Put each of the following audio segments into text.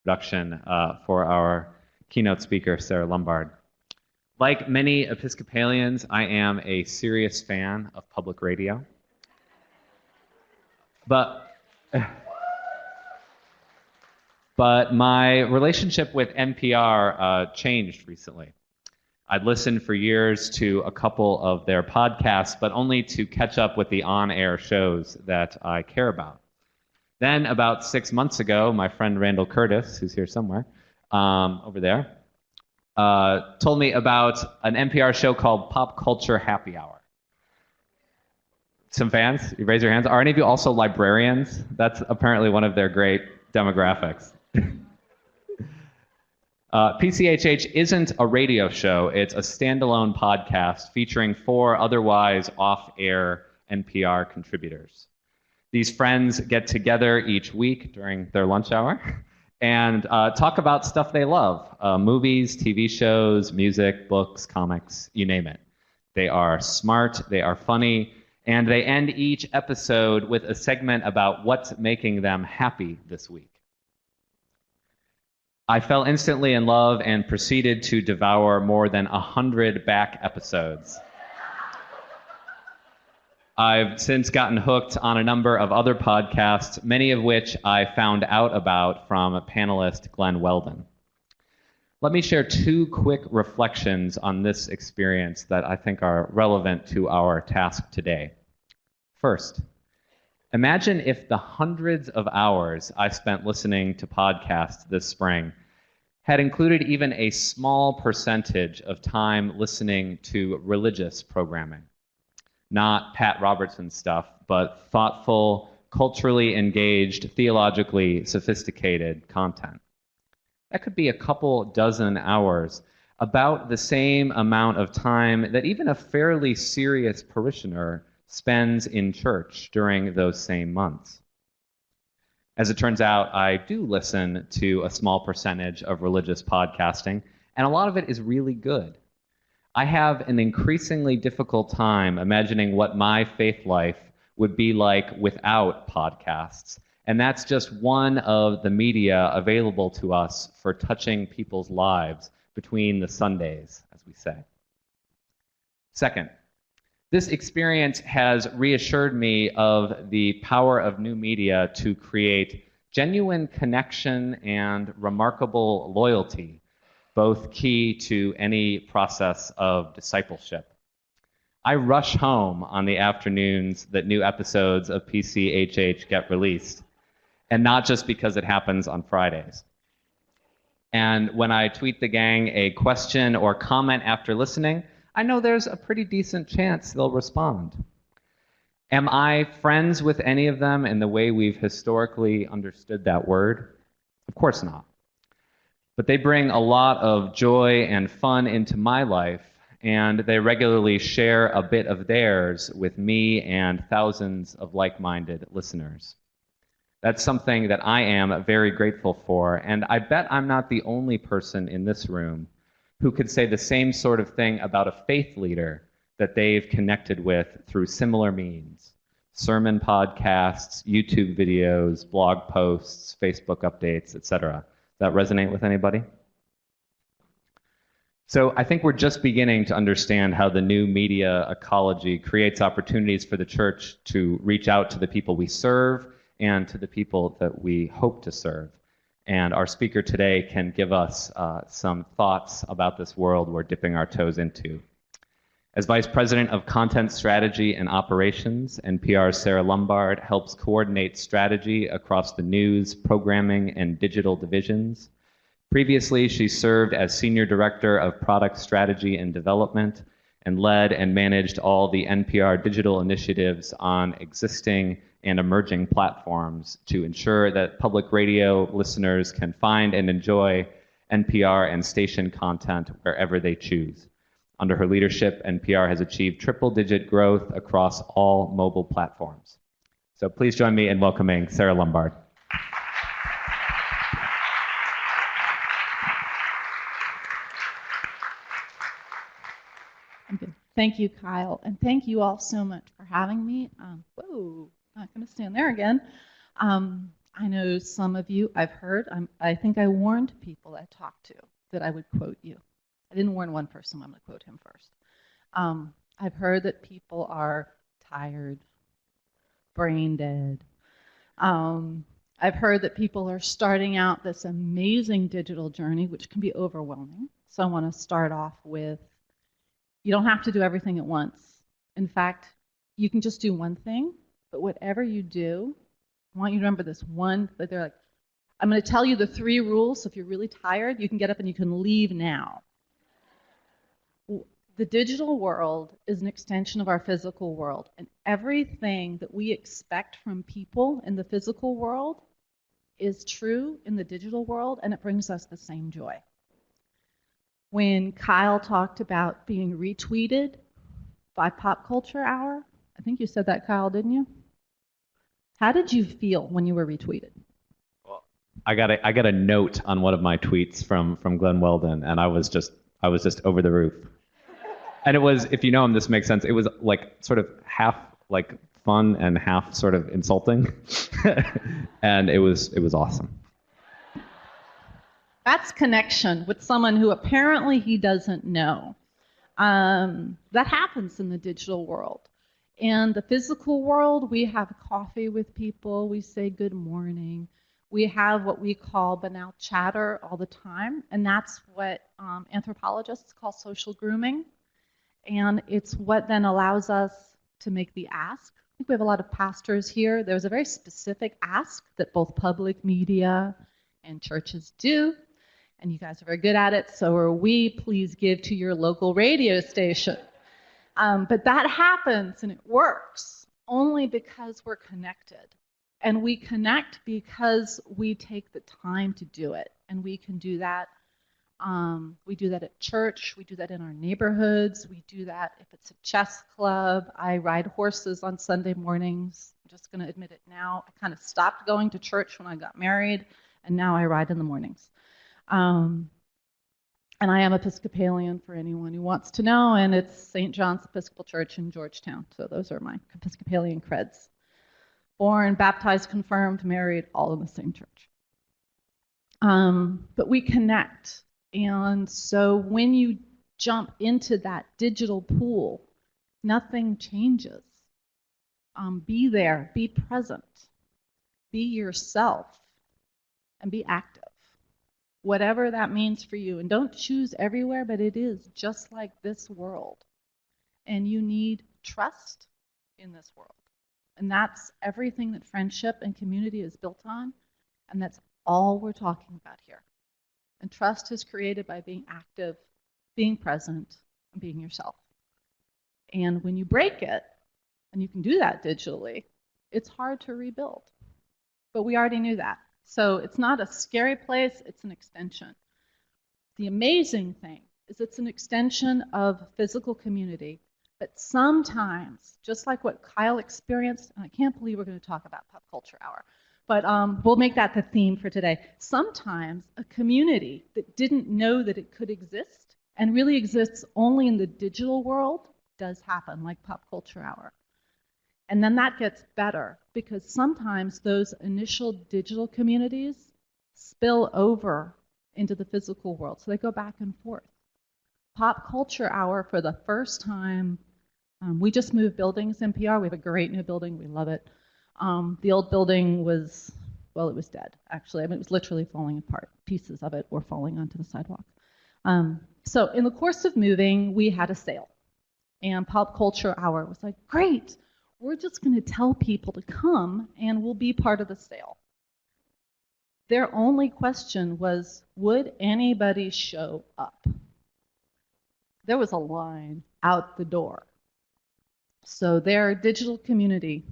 introduction for our keynote speaker, Sarah Lumbard. Like many Episcopalians, I am a serious fan of public radio. But my relationship with NPR changed recently. I'd listened for years to a couple of their podcasts, but only to catch up with the on-air shows that I care about. Then, about 6 months ago, my friend Randall Curtis, who's here somewhere, over there, told me about an NPR show called Pop Culture Happy Hour. Some fans? You raise your hands. Are any of you also librarians? That's apparently one of their great demographics. PCHH isn't a radio show. It's a standalone podcast featuring 4 otherwise off-air NPR contributors. These friends get together each week during their lunch hour and talk about stuff they love, movies, TV shows, music, books, comics, you name it. They are smart, they are funny, and they end each episode with a segment about what's making them happy this week. I fell instantly in love and proceeded to devour more than 100 back episodes. I've since gotten hooked on a number of other podcasts, many of which I found out about from panelist Glenn Weldon. Let me share 2 quick reflections on this experience that I think are relevant to our task today. First, imagine if the hundreds of hours I spent listening to podcasts this spring had included even a small percentage of time listening to religious programming. Not Pat Robertson stuff, but thoughtful, culturally engaged, theologically sophisticated content. That could be a couple dozen hours, about the same amount of time that even a fairly serious parishioner spends in church during those same months. As it turns out, I do listen to a small percentage of religious podcasting, and a lot of it is really good. I have an increasingly difficult time imagining what my faith life would be like without podcasts, and that's just one of the media available to us for touching people's lives between the Sundays, as we say. Second, this experience has reassured me of the power of new media to create genuine connection and remarkable loyalty, both key to any process of discipleship. I rush home on the afternoons that new episodes of PCHH get released, and not just because it happens on Fridays. And when I tweet the gang a question or comment after listening, I know there's a pretty decent chance they'll respond. Am I friends with any of them in the way we've historically understood that word? Of course not. But they bring a lot of joy and fun into my life, and they regularly share a bit of theirs with me and thousands of like-minded listeners. That's something that I am very grateful for, and I bet I'm not the only person in this room who could say the same sort of thing about a faith leader that they've connected with through similar means. Sermon podcasts, YouTube videos, blog posts, Facebook updates, etc. Does that resonate with anybody? So I think we're just beginning to understand how the new media ecology creates opportunities for the church to reach out to the people we serve and to the people that we hope to serve. And our speaker today can give us some thoughts about this world we're dipping our toes into. As Vice President of Content Strategy and Operations, NPR's Sarah Lumbard helps coordinate strategy across the news, programming, and digital divisions. Previously, she served as Senior Director of Product Strategy and Development and led and managed all the NPR digital initiatives on existing and emerging platforms to ensure that public radio listeners can find and enjoy NPR and station content wherever they choose. Under her leadership, NPR has achieved triple-digit growth across all mobile platforms. So please join me in welcoming Sarah Lumbard. Thank you, Kyle, and thank you all so much for having me. Not going to stand there again. I'm I know some of you, I've heard, I think I warned people I talked to that I would quote you. I didn't warn one person, I'm going to quote him first. I've heard that people are tired, brain dead. I've heard that people are starting out this amazing digital journey, which can be overwhelming. So I want to start off with, you don't have to do everything at once. In fact, you can just do one thing, but whatever you do, I want you to remember this one, that they're like, I'm going to tell you the 3 rules, so if you're really tired, you can get up and you can leave now. The digital world is an extension of our physical world, and everything that we expect from people in the physical world is true in the digital world, and it brings us the same joy. When Kyle talked about being retweeted by Pop Culture Hour, I think you said that, Kyle, didn't you? How did you feel when you were retweeted? Well, I got a note on one of my tweets from Glenn Weldon, and I was just over the roof. And it was, if you know him, this makes sense. It was like sort of half like fun and half sort of insulting, and it was awesome. That's connection with someone who apparently he doesn't know. That happens in the digital world. In the physical world, we have coffee with people. We say good morning. We have what we call banal chatter all the time, and that's what anthropologists call social grooming. And it's what then allows us to make the ask. I think we have a lot of pastors here. There's a very specific ask that both public media and churches do. And you guys are very good at it, so are we. Please give to your local radio station. But that happens and it works only because we're connected. And we connect because we take the time to do it. And we can do that. We do that at church. We do that in our neighborhoods. We do that if it's a chess club. I ride horses on Sunday mornings. I'm just going to admit it now. I kind of stopped going to church when I got married, and now I ride in the mornings. And I am Episcopalian for anyone who wants to know, and it's St. John's Episcopal Church in Georgetown. So those are my Episcopalian creds. Born, baptized, confirmed, married, all in the same church. But we connect. And so when you jump into that digital pool, nothing changes. Be there, be present, be yourself, and be active. Whatever that means for you. And don't choose everywhere, but it is just like this world. And you need trust in this world. And that's everything that friendship and community is built on. And that's all we're talking about here. And trust is created by being active, being present, and being yourself. And when you break it, and you can do that digitally, it's hard to rebuild. But we already knew that. So it's not a scary place, it's an extension. The amazing thing is it's an extension of physical community. But sometimes, just like what Kyle experienced, and I can't believe we're going to talk about Pop Culture Hour, but we'll make that the theme for today. Sometimes a community that didn't know that it could exist and really exists only in the digital world does happen, like Pop Culture Hour. And then that gets better because sometimes those initial digital communities spill over into the physical world. So they go back and forth. Pop Culture Hour, for the first time, we just moved buildings, NPR. We have a great new building. We love it. The old building was, well, it was dead, actually. I mean, it was literally falling apart. Pieces of it were falling onto the sidewalk. So in the course of moving, we had a sale. And Pop Culture Hour was like, great, we're just going to tell people to come and we'll be part of the sale. Their only question was, would anybody show up? There was a line out the door. So their digital community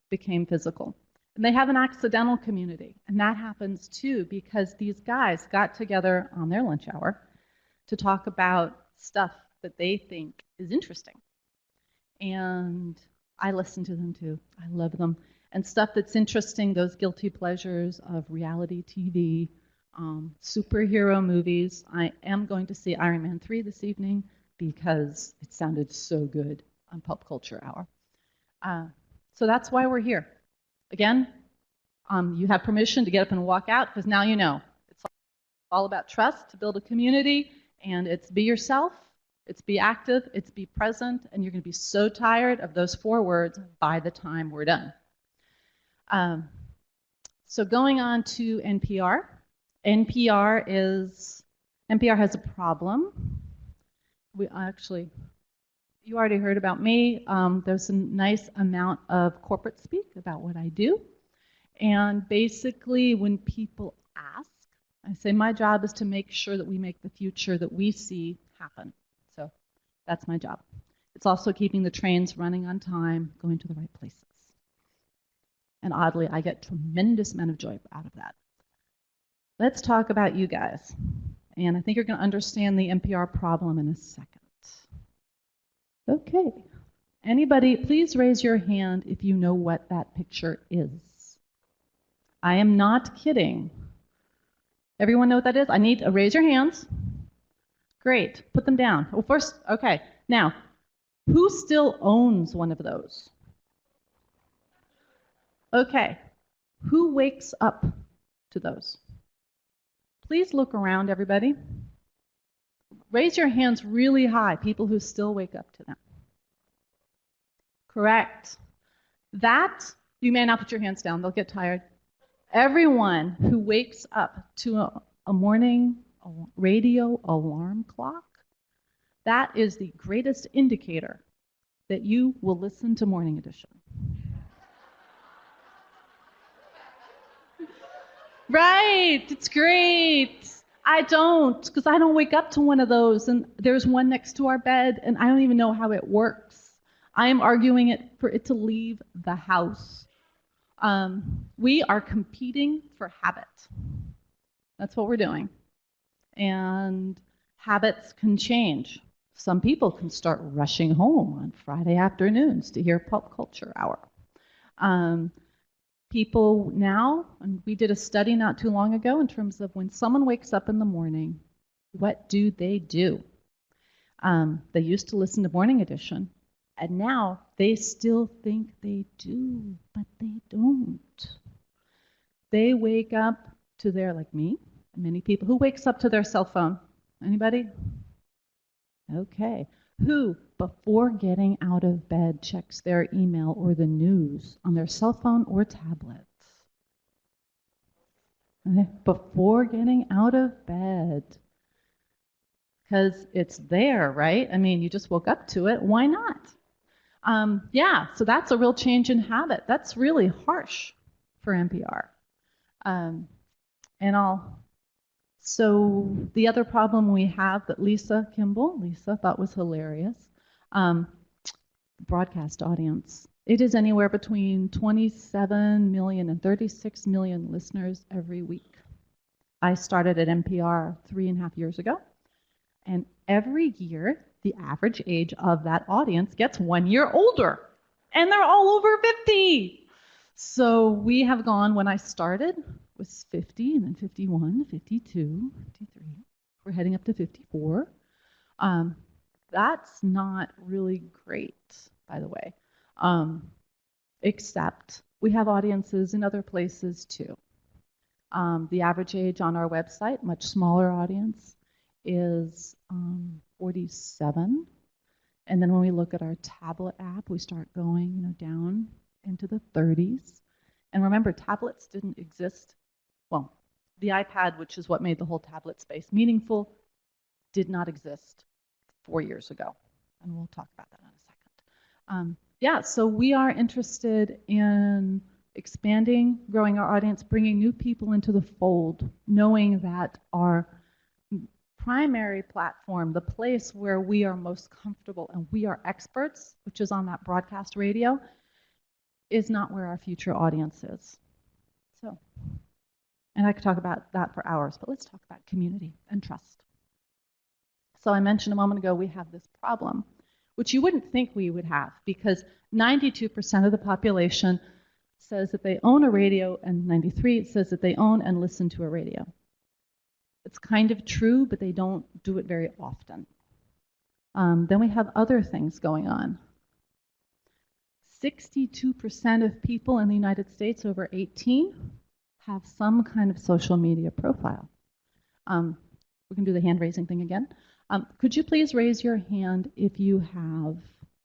became physical. And they have an accidental community. And that happens too because these guys got together on their lunch hour to talk about stuff that they think is interesting. And I listen to them too. I love them. And stuff that's interesting, those guilty pleasures of reality TV, superhero movies. I am going to see Iron Man 3 this evening because it sounded so good on Pop Culture Hour. So that's why we're here. Again, You have permission to get up and walk out because now you know. It's all about trust to build a community, and it's be yourself, it's be active, it's be present, and you're going to be so tired of those 4 words by the time we're done. So going on to NPR. NPR has a problem. You already heard about me. There's a nice amount of corporate speak about what I do. And basically, when people ask, I say my job is to make sure that we make the future that we see happen. So that's my job. It's also keeping the trains running on time, going to the right places. And oddly, I get tremendous amount of joy out of that. Let's talk about you guys. And I think you're going to understand the NPR problem in a second. Okay. Anybody, please raise your hand if you know what that picture is. I am not kidding. Everyone know what that is? I need to raise your hands. Great. Put them down. Well, first, okay. Now, who still owns one of those? Okay. Who wakes up to those? Please look around, everybody. Raise your hands really high, people who still wake up to them. Correct. That, you may not put your hands down, they'll get tired. Everyone who wakes up to a morning radio alarm clock, that is the greatest indicator that you will listen to Morning Edition. Right, it's great. I don't, because I don't wake up to one of those, and there's one next to our bed, and I don't even know how it works. I am arguing for it to leave the house. We are competing for habit. That's what we're doing. And habits can change. Some people can start rushing home on Friday afternoons to hear Pop Culture Hour. People now, and we did a study not too long ago in terms of when someone wakes up in the morning, what do? They used to listen to Morning Edition, and now they still think they do, but they don't. They wake up to their, like me, many people, who wakes up to their cell phone? Anybody? Okay. Who, before getting out of bed, checks their email or the news on their cell phone or tablet? Okay. Before getting out of bed. Because it's there, right? I mean, you just woke up to it. Why not? Yeah, so that's a real change in habit. That's really harsh for NPR. So the other problem we have that Lisa thought was hilarious, broadcast audience. It is anywhere between 27 million and 36 million listeners every week. I started at NPR 3.5 years ago, and every year the average age of that audience gets 1 year older, and they're all over 50. So we have gone, when I started, was 50, and then 51, 52, 53. We're heading up to 54. That's not really great, by the way, except we have audiences in other places too. The average age on our website, much smaller audience, is 47. And then when we look at our tablet app, we start going down into the 30s. And remember, tablets didn't exist. Well, the iPad, which is what made the whole tablet space meaningful, did not exist 4 years ago. And we'll talk about that in a second. Yeah, so we are interested in expanding, growing our audience, bringing new people into the fold, knowing that our primary platform, the place where we are most comfortable and we are experts, which is on that broadcast radio, is not where our future audience is. So, and I could talk about that for hours, but let's talk about community and trust. So I mentioned a moment ago we have this problem, which you wouldn't think we would have, because 92% of the population says that they own a radio, and 93% says that they own and listen to a radio. It's kind of true, but they don't do it very often. Then we have other things going on. 62% of people in the United States over 18 have some kind of social media profile. We can do the hand raising thing again. Could you please raise your hand if you have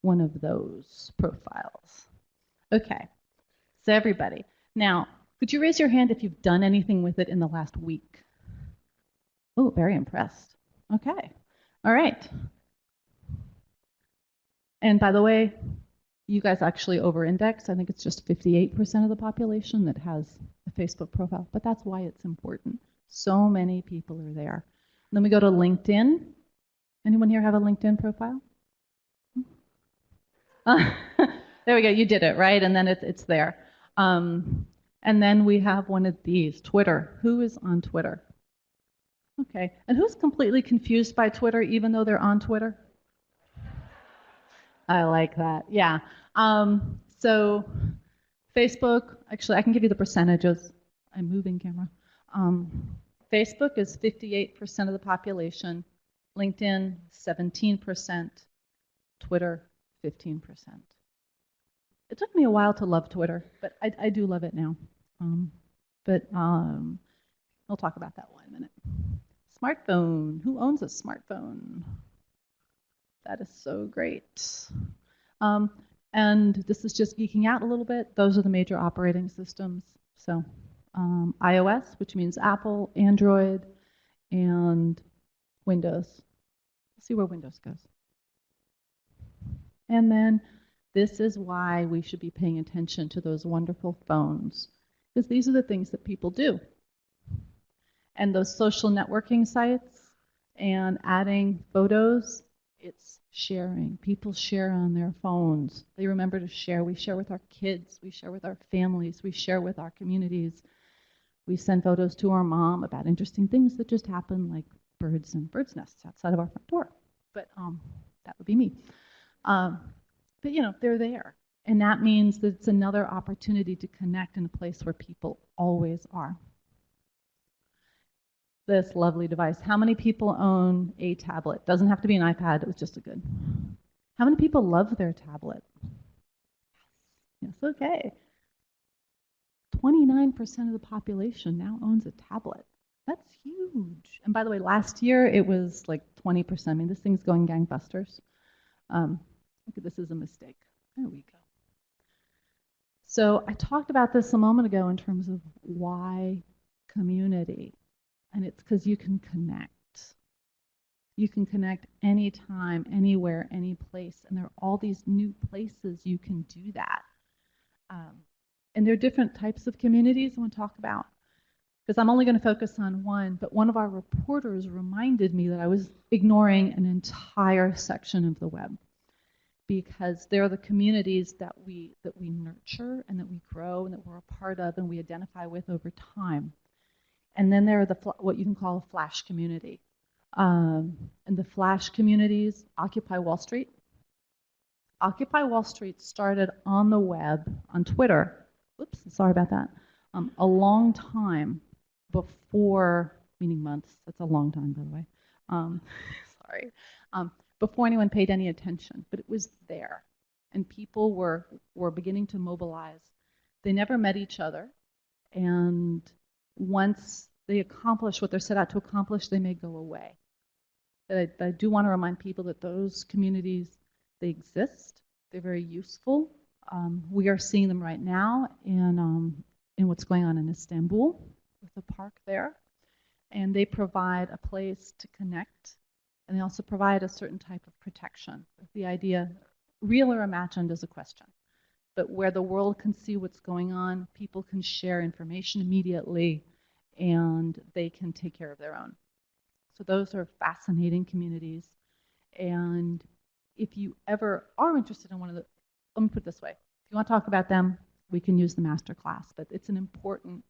one of those profiles? Okay, so everybody. Now, could you raise your hand if you've done anything with it in the last week? Oh, very impressed. Okay, all right. And by the way, you guys actually over-index. I think it's just 58% of the population that has a Facebook profile, but that's why it's important. So many people are there. And then we go to LinkedIn. Anyone here have a LinkedIn profile? There we go, you did it, right? And then it's there. And then we have one of these, Twitter. Who is on Twitter? Okay, and who's completely confused by Twitter even though they're on Twitter? I like that, yeah. So Facebook, actually I can give you the percentages. I'm moving camera. Facebook is 58% of the population, LinkedIn 17%, Twitter 15%. It took me a while to love Twitter, but I do love it now. We'll talk about that one in a minute. Smartphone, who owns a smartphone? That is so great. And this is just geeking out a little bit. Those are the major operating systems. So iOS, which means Apple, Android, and Windows. Let's see where Windows goes. And then this is why we should be paying attention to those wonderful phones, because these are the things that people do. And those social networking sites and adding photos, it's sharing. People share on their phones. They remember to share. We share with our kids. We share with our families. We share with our communities. We send photos to our mom about interesting things that just happen, like birds and birds' nests outside of our front door. But that would be me. But you know, they're there. And that means that it's another opportunity to connect in a place where people always are. This lovely device. How many people own a tablet? Doesn't have to be an iPad, it was just a good. How many people love their tablet? Yes, okay. 29% of the population now owns a tablet. That's huge. And by the way, last year it was like 20%. I mean, this thing's going gangbusters. Look at this as a mistake. There we go. So I talked about this a moment ago in terms of why community. And it's because you can connect. You can connect anytime, anywhere, any place. And there are all these new places you can do that. And there are different types of communities I want to talk about, because I'm only going to focus on one. But one of our reporters reminded me that I was ignoring an entire section of the web, because they're the communities that we nurture and that we grow and that we're a part of and we identify with over time. And then there are what you can call a flash community. And the flash communities, Occupy Wall Street. Occupy Wall Street started on the web, on Twitter. Oops, sorry about that. A long time before, meaning months. That's a long time, by the way. Sorry. Before anyone paid any attention, but it was there. And people were beginning to mobilize. They never met each other. And once they accomplish what they're set out to accomplish, they may go away. But I do want to remind people that those communities, they exist. They're very useful. We are seeing them right now in what's going on in Istanbul with the park there. And they provide a place to connect. And they also provide a certain type of protection. The idea, real or imagined, is a question. But where the world can see what's going on, people can share information immediately, and they can take care of their own. So those are fascinating communities. And if you ever are interested in one of the, let me put it this way. If you want to talk about them, we can use the master class. But it's an important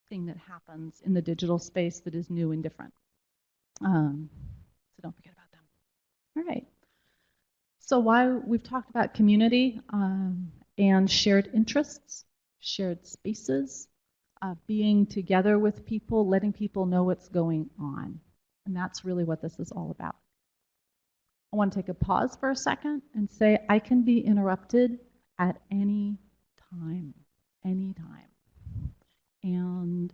thing that happens in the digital space that is new and different. So don't forget about them. All right. So why we've talked about community and shared interests, shared spaces, being together with people, letting people know what's going on. And that's really what this is all about. I want to take a pause for a second and say I can be interrupted at any time, anytime. And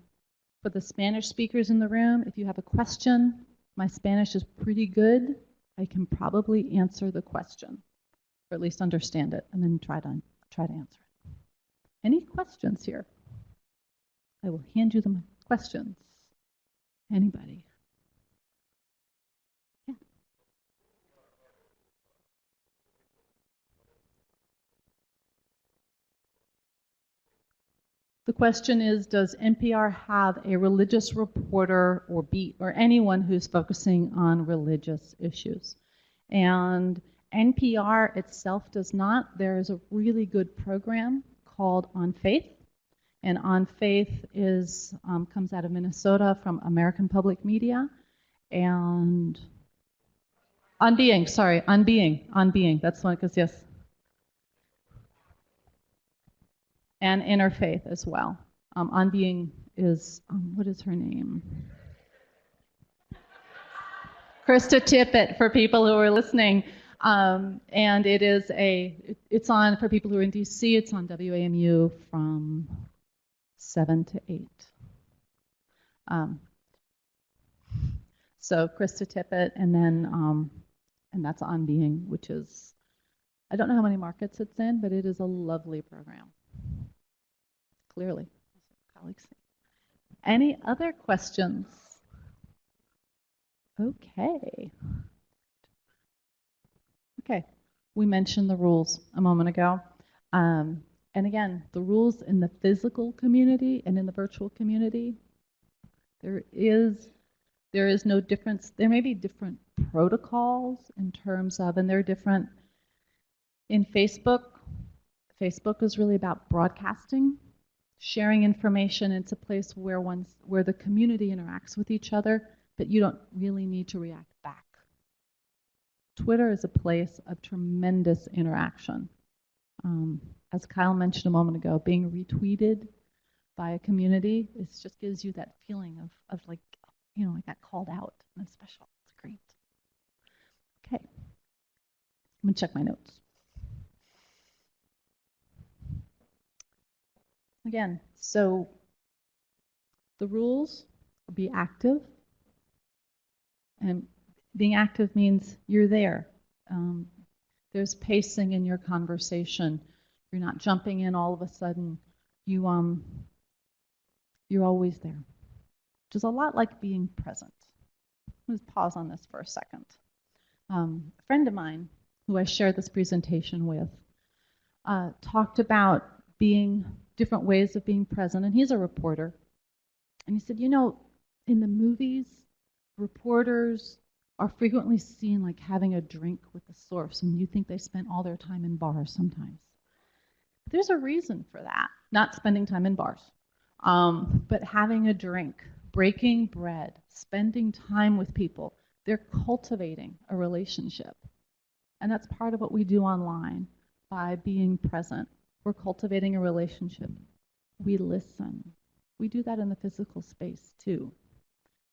for the Spanish speakers in the room, if you have a question, my Spanish is pretty good. I can probably answer the question, or at least understand it, and then try to answer it. Any questions here? I will hand you the questions. Anybody? Yeah. The question is, does NPR have a religious reporter or beat or anyone who's focusing on religious issues? And NPR itself does not. There is a really good program called On Faith. And On Faith is comes out of Minnesota from American Public Media. And On Being, that's the one, because yes. And Interfaith as well. On Being is, what is her name? Krista Tippett, for people who are listening. And it's on, for people who are in DC, it's on WAMU from 7 to 8. So Krista Tippett, and then, and that's On Being, which is, I don't know how many markets it's in, but it is a lovely program. Clearly, colleagues. Any other questions? Okay. Okay, we mentioned the rules a moment ago. And again, the rules in the physical community and in the virtual community, there is no difference. There may be different protocols in terms of, and they're different. In Facebook is really about broadcasting, sharing information. It's a place where the community interacts with each other, but you don't really need to react back. Twitter is a place of tremendous interaction. As Kyle mentioned a moment ago, being retweeted by a community, it just gives you that feeling of like, you know, I got called out, and it's special. It's great. Okay, I'm gonna check my notes. Again, so the rules are be active, and being active means you're there. There's pacing in your conversation. You're not jumping in all of a sudden. You're always there, which is a lot like being present. Let's pause on this for a second. A friend of mine who I shared this presentation with talked about being different ways of being present, and he's a reporter. And he said, you know, in the movies, reporters are frequently seen like having a drink with the source, and you think they spent all their time in bars sometimes. There's a reason for that, not spending time in bars, but having a drink, breaking bread, spending time with people. They're cultivating a relationship. And that's part of what we do online by being present. We're cultivating a relationship. We listen. We do that in the physical space too.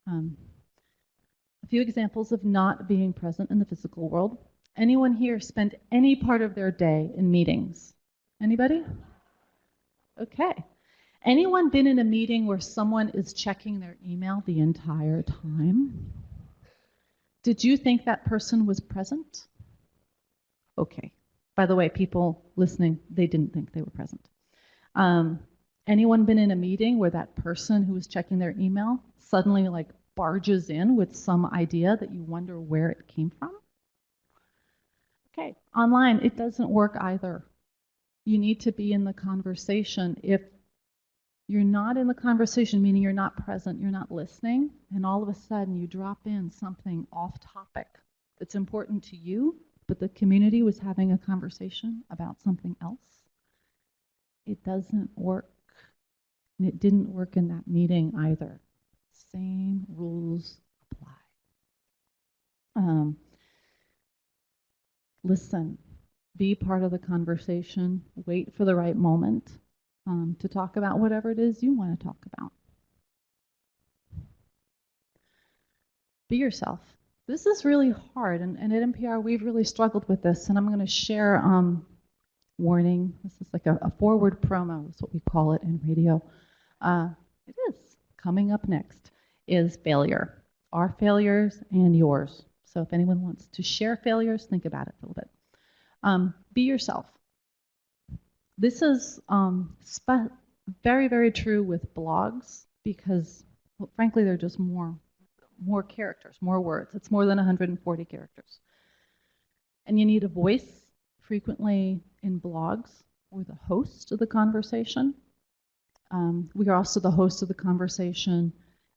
A few examples of not being present in the physical world. Anyone here spend any part of their day in meetings? Anybody? Okay. Anyone been in a meeting where someone is checking their email the entire time? Did you think that person was present? Okay. By the way, people listening, they didn't think they were present. Anyone been in a meeting where that person who was checking their email suddenly like barges in with some idea that you wonder where it came from? Okay, online, it doesn't work either. You need to be in the conversation. If you're not in the conversation, meaning you're not present, you're not listening, and all of a sudden you drop in something off topic that's important to you, but the community was having a conversation about something else, it doesn't work. And it didn't work in that meeting either. Same rules apply. Listen, be part of the conversation, wait for the right moment to talk about whatever it is you want to talk about. Be yourself. This is really hard, and at NPR we've really struggled with this, and I'm going to share warning. This is like a forward promo, is what we call it in radio. It is. Coming up next is failure. Our failures and yours. So if anyone wants to share failures, think about it a little bit. Be yourself. This is very, very true with blogs because, well, frankly, they're just more characters, more words. It's more than 140 characters. And you need a voice. Frequently in blogs, we're the host of the conversation. We are also the host of the conversation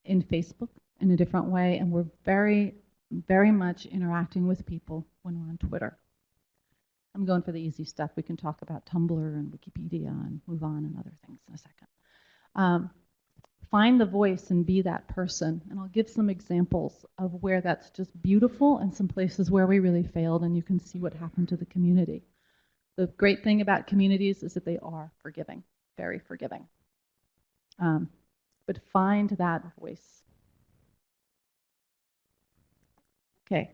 in Facebook in a different way, and we're very, very much interacting with people when we're on Twitter. I'm going for the easy stuff. We can talk about Tumblr and Wikipedia and move on and other things in a second. Find the voice and be that person. And I'll give some examples of where that's just beautiful and some places where we really failed, and you can see what happened to the community. The great thing about communities is that they are forgiving, very forgiving. But find that voice. Okay.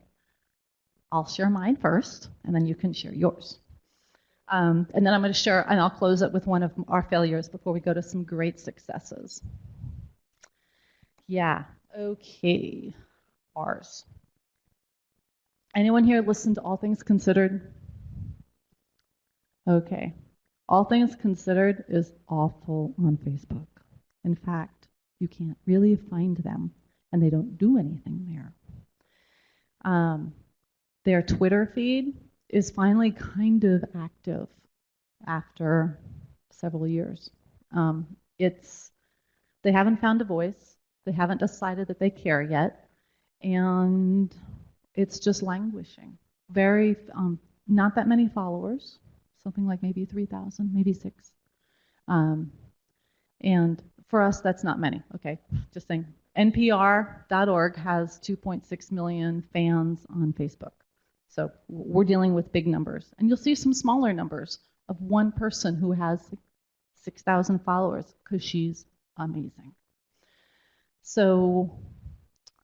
I'll share mine first, and then you can share yours. And then I'm going to share, and I'll close it with one of our failures before we go to some great successes. Yeah, okay. Ours. Anyone here listen to All Things Considered? Okay. All Things Considered is awful on Facebook. In fact, you can't really find them, and they don't do anything there. Their Twitter feed is finally kind of active after several years. They haven't found a voice. They haven't decided that they care yet, and it's just languishing. Very, not that many followers, something like maybe 3,000, maybe 6. And for us, that's not many. Okay, just saying. NPR.org has 2.6 million fans on Facebook. So we're dealing with big numbers. And you'll see some smaller numbers of one person who has 6,000 followers because she's amazing. So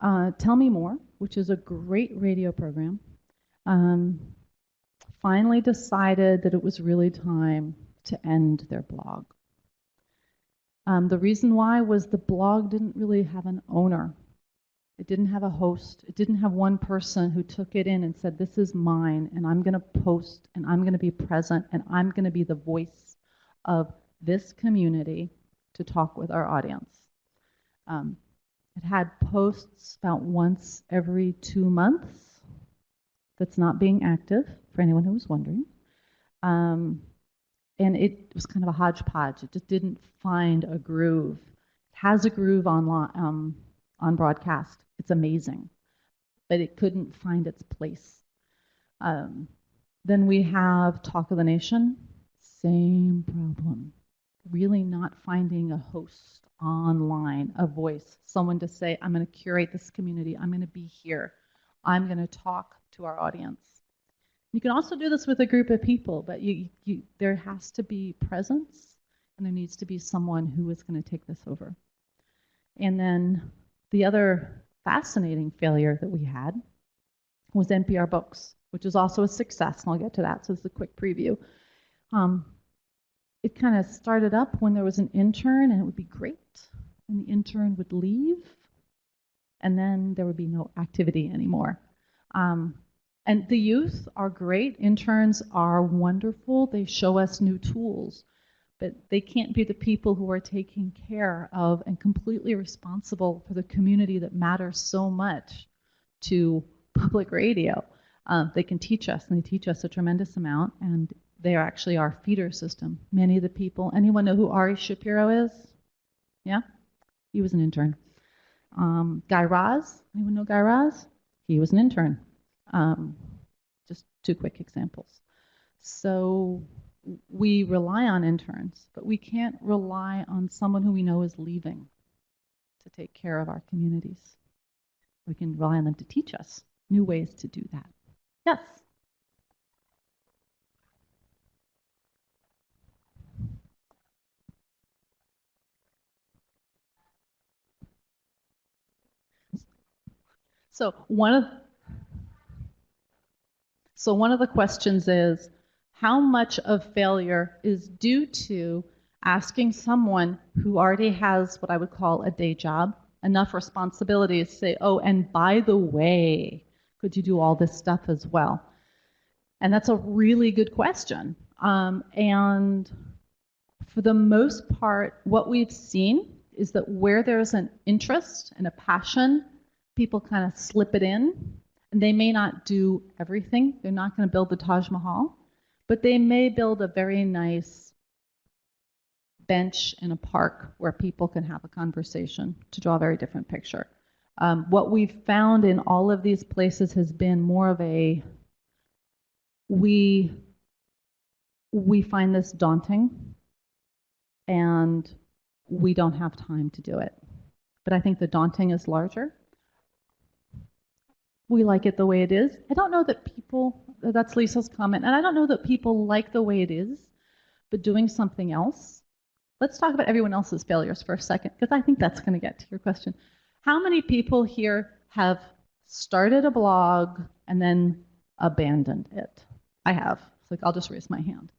Tell Me More, which is a great radio program, finally decided that it was really time to end their blog. The reason why was the blog didn't really have an owner. It didn't have a host. It didn't have one person who took it in and said, this is mine, and I'm going to post, and I'm going to be present, and I'm going to be the voice of this community to talk with our audience. It had posts about once every 2 months. That's not being active, for anyone who was wondering. And it was kind of a hodgepodge. It just didn't find a groove. It has a groove on broadcast. It's amazing. But it couldn't find its place. Then we have Talk of the Nation. Same problem. Really not finding a host online, a voice, someone to say, I'm going to curate this community. I'm going to be here. I'm going to talk to our audience. You can also do this with a group of people, but there has to be presence, and there needs to be someone who is going to take this over. And then the other fascinating failure that we had was NPR Books, which is also a success, and I'll get to that, so this is a quick preview. It kind of started up when there was an intern, and it would be great, and the intern would leave, and then there would be no activity anymore. And the youth are great. Interns are wonderful. They show us new tools, but they can't be the people who are taking care of and completely responsible for the community that matters so much to public radio. They can teach us, and they teach us a tremendous amount, and they are actually our feeder system. Many of the people, anyone know who Ari Shapiro is? Yeah? He was an intern. Guy Raz, anyone know Guy Raz? He was an intern. Just 2 quick examples. So we rely on interns, but we can't rely on someone who we know is leaving to take care of our communities. We can rely on them to teach us new ways to do that. Yes? So one of the questions is, how much of failure is due to asking someone who already has what I would call a day job, enough responsibilities to say, oh, and by the way, could you do all this stuff as well? And that's a really good question. And for the most part, what we've seen is that where there's an interest and a passion, people kind of slip it in. And they may not do everything. They're not going to build the Taj Mahal, but they may build a very nice bench in a park where people can have a conversation, to draw a very different picture. What we've found in all of these places has been more of a, we find this daunting and we don't have time to do it. But I think the daunting is larger. We like it the way it is. I don't know that people, that's Lisa's comment, and I don't know that people like the way it is, but doing something else. Let's talk about everyone else's failures for a second, because I think that's going to get to your question. How many people here have started a blog and then abandoned it? I have. It's like, I'll just raise my hand.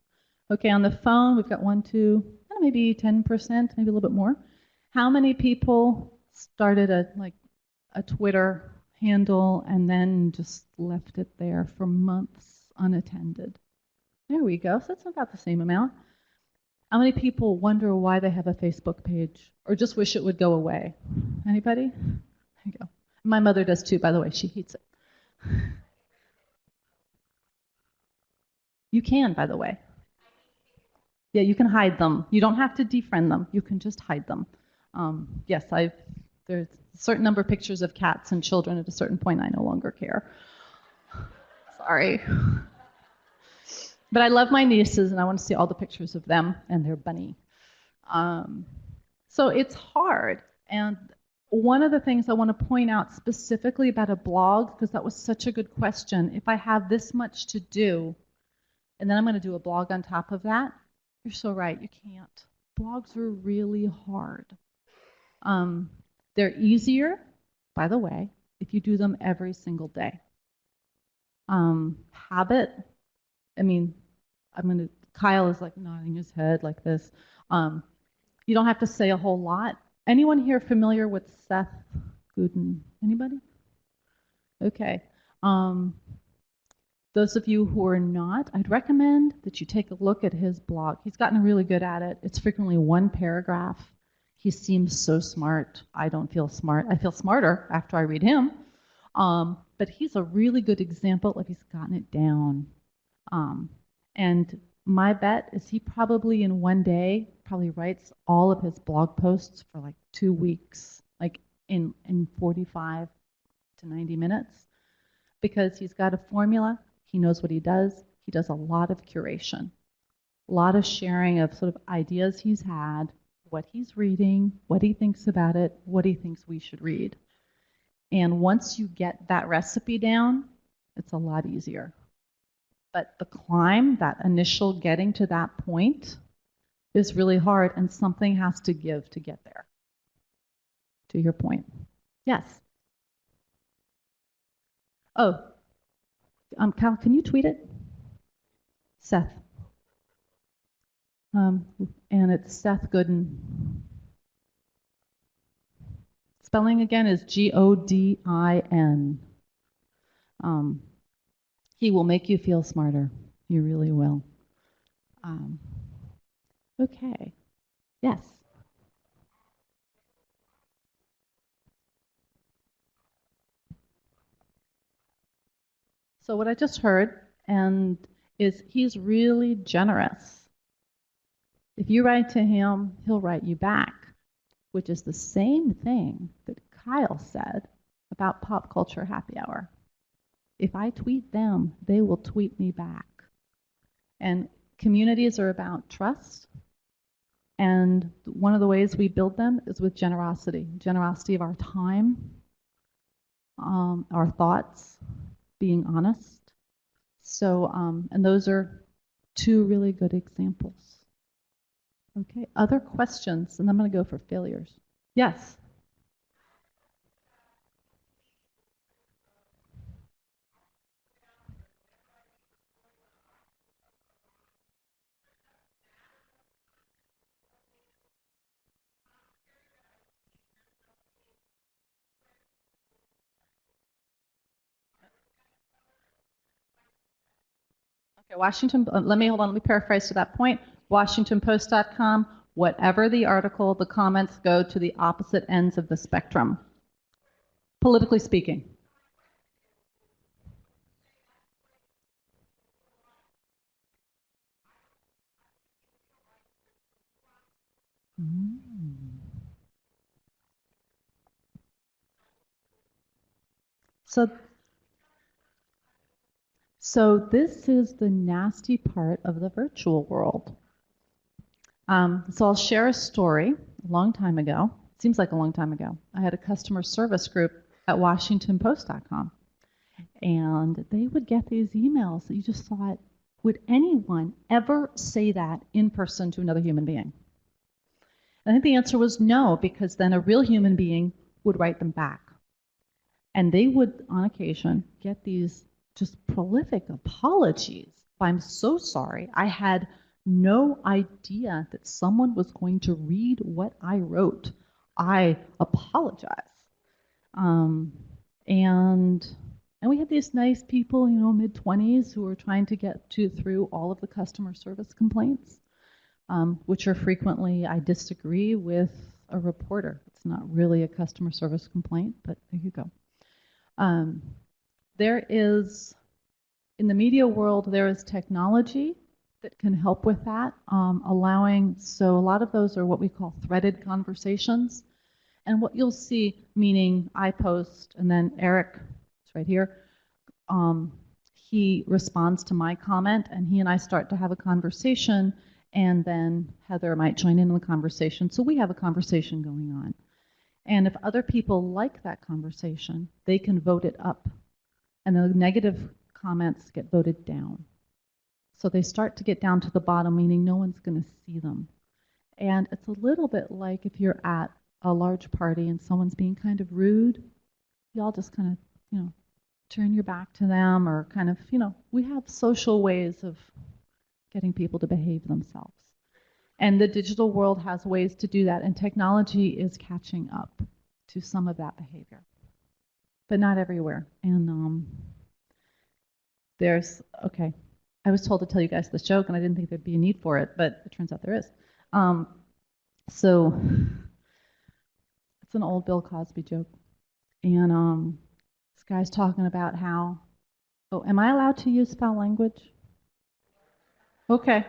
Okay, on the phone, we've got 1, 2, maybe 10%, maybe a little bit more. How many people started a Twitter handle and then just left it there for months unattended? There we go. So that's about the same amount. How many people wonder why they have a Facebook page or just wish it would go away? Anybody? There you go. My mother does too, by the way. She hates it. You can, by the way. Yeah, you can hide them. You don't have to defriend them. You can just hide them. Yes, there's a certain number of pictures of cats and children. At a certain point, I no longer care. Sorry. But I love my nieces, and I want to see all the pictures of them and their bunny. So it's hard. And one of the things I want to point out specifically about a blog, because that was such a good question, if I have this much to do, and then I'm going to do a blog on top of that, you're so right, you can't. Blogs are really hard. They're easier, by the way, if you do them every single day. Habit, I mean, Kyle is like nodding his head like this. You don't have to say a whole lot. Anyone here familiar with Seth Godin? Anybody? Okay. Those of you who are not, I'd recommend that you take a look at his blog. He's gotten really good at it. It's frequently one paragraph. He seems so smart. I don't feel smart. I feel smarter after I read him. But he's a really good example of he's gotten it down. And my bet is he probably in one day probably writes all of his blog posts for like 2 weeks, like in 45 to 90 minutes, because he's got a formula. He knows what he does. He does a lot of curation, a lot of sharing of sort of ideas he's had, what he's reading, what he thinks about it, what he thinks we should read. And once you get that recipe down, it's a lot easier. But the climb, that initial getting to that point, is really hard, and something has to give to get there. To your point. Yes? Oh, Cal, can you tweet it? Seth. And it's Seth Godin. Spelling again is Godin. He will make you feel smarter. He really will. Okay. Yes. So what I just heard is he's really generous. If you write to him, he'll write you back, which is the same thing that Kyle said about Pop Culture Happy Hour. If I tweet them, they will tweet me back. And communities are about trust. And one of the ways we build them is with generosity. Generosity of our time, our thoughts, being honest. So, and those are 2 really good examples. Okay, other questions? And I'm going to go for failures. Yes? Okay, Washington, let me paraphrase to that point. WashingtonPost.com, whatever the article, the comments go to the opposite ends of the spectrum, politically speaking. So this is the nasty part of the virtual world. So I'll share a story a long time ago. Seems like a long time ago. I had a customer service group at WashingtonPost.com. And they would get these emails that you just thought, would anyone ever say that in person to another human being? And I think the answer was no, because then a real human being would write them back. And they would, on occasion, get these just prolific apologies. I'm so sorry. I had no idea that someone was going to read what I wrote. I apologize. And we had these nice people, mid-20s, who were trying to get through all of the customer service complaints, which are frequently, I disagree with a reporter. It's not really a customer service complaint, but there you go. There is, in the media world, there is technology that can help with that, so a lot of those are what we call threaded conversations. And what you'll see, meaning I post, and then Eric, it's right here, he responds to my comment, and he and I start to have a conversation, and then Heather might join in on the conversation. So we have a conversation going on. And if other people like that conversation, they can vote it up. And the negative comments get voted down. So they start to get down to the bottom, meaning no one's going to see them. And it's a little bit like if you're at a large party and someone's being kind of rude, you all just kind of, turn your back to them, or kind of, we have social ways of getting people to behave themselves. And the digital world has ways to do that, and technology is catching up to some of that behavior, but not everywhere. And I was told to tell you guys this joke, and I didn't think there'd be a need for it, but it turns out there is. So it's an old Bill Cosby joke, and this guy's talking about how, am I allowed to use foul language? Okay.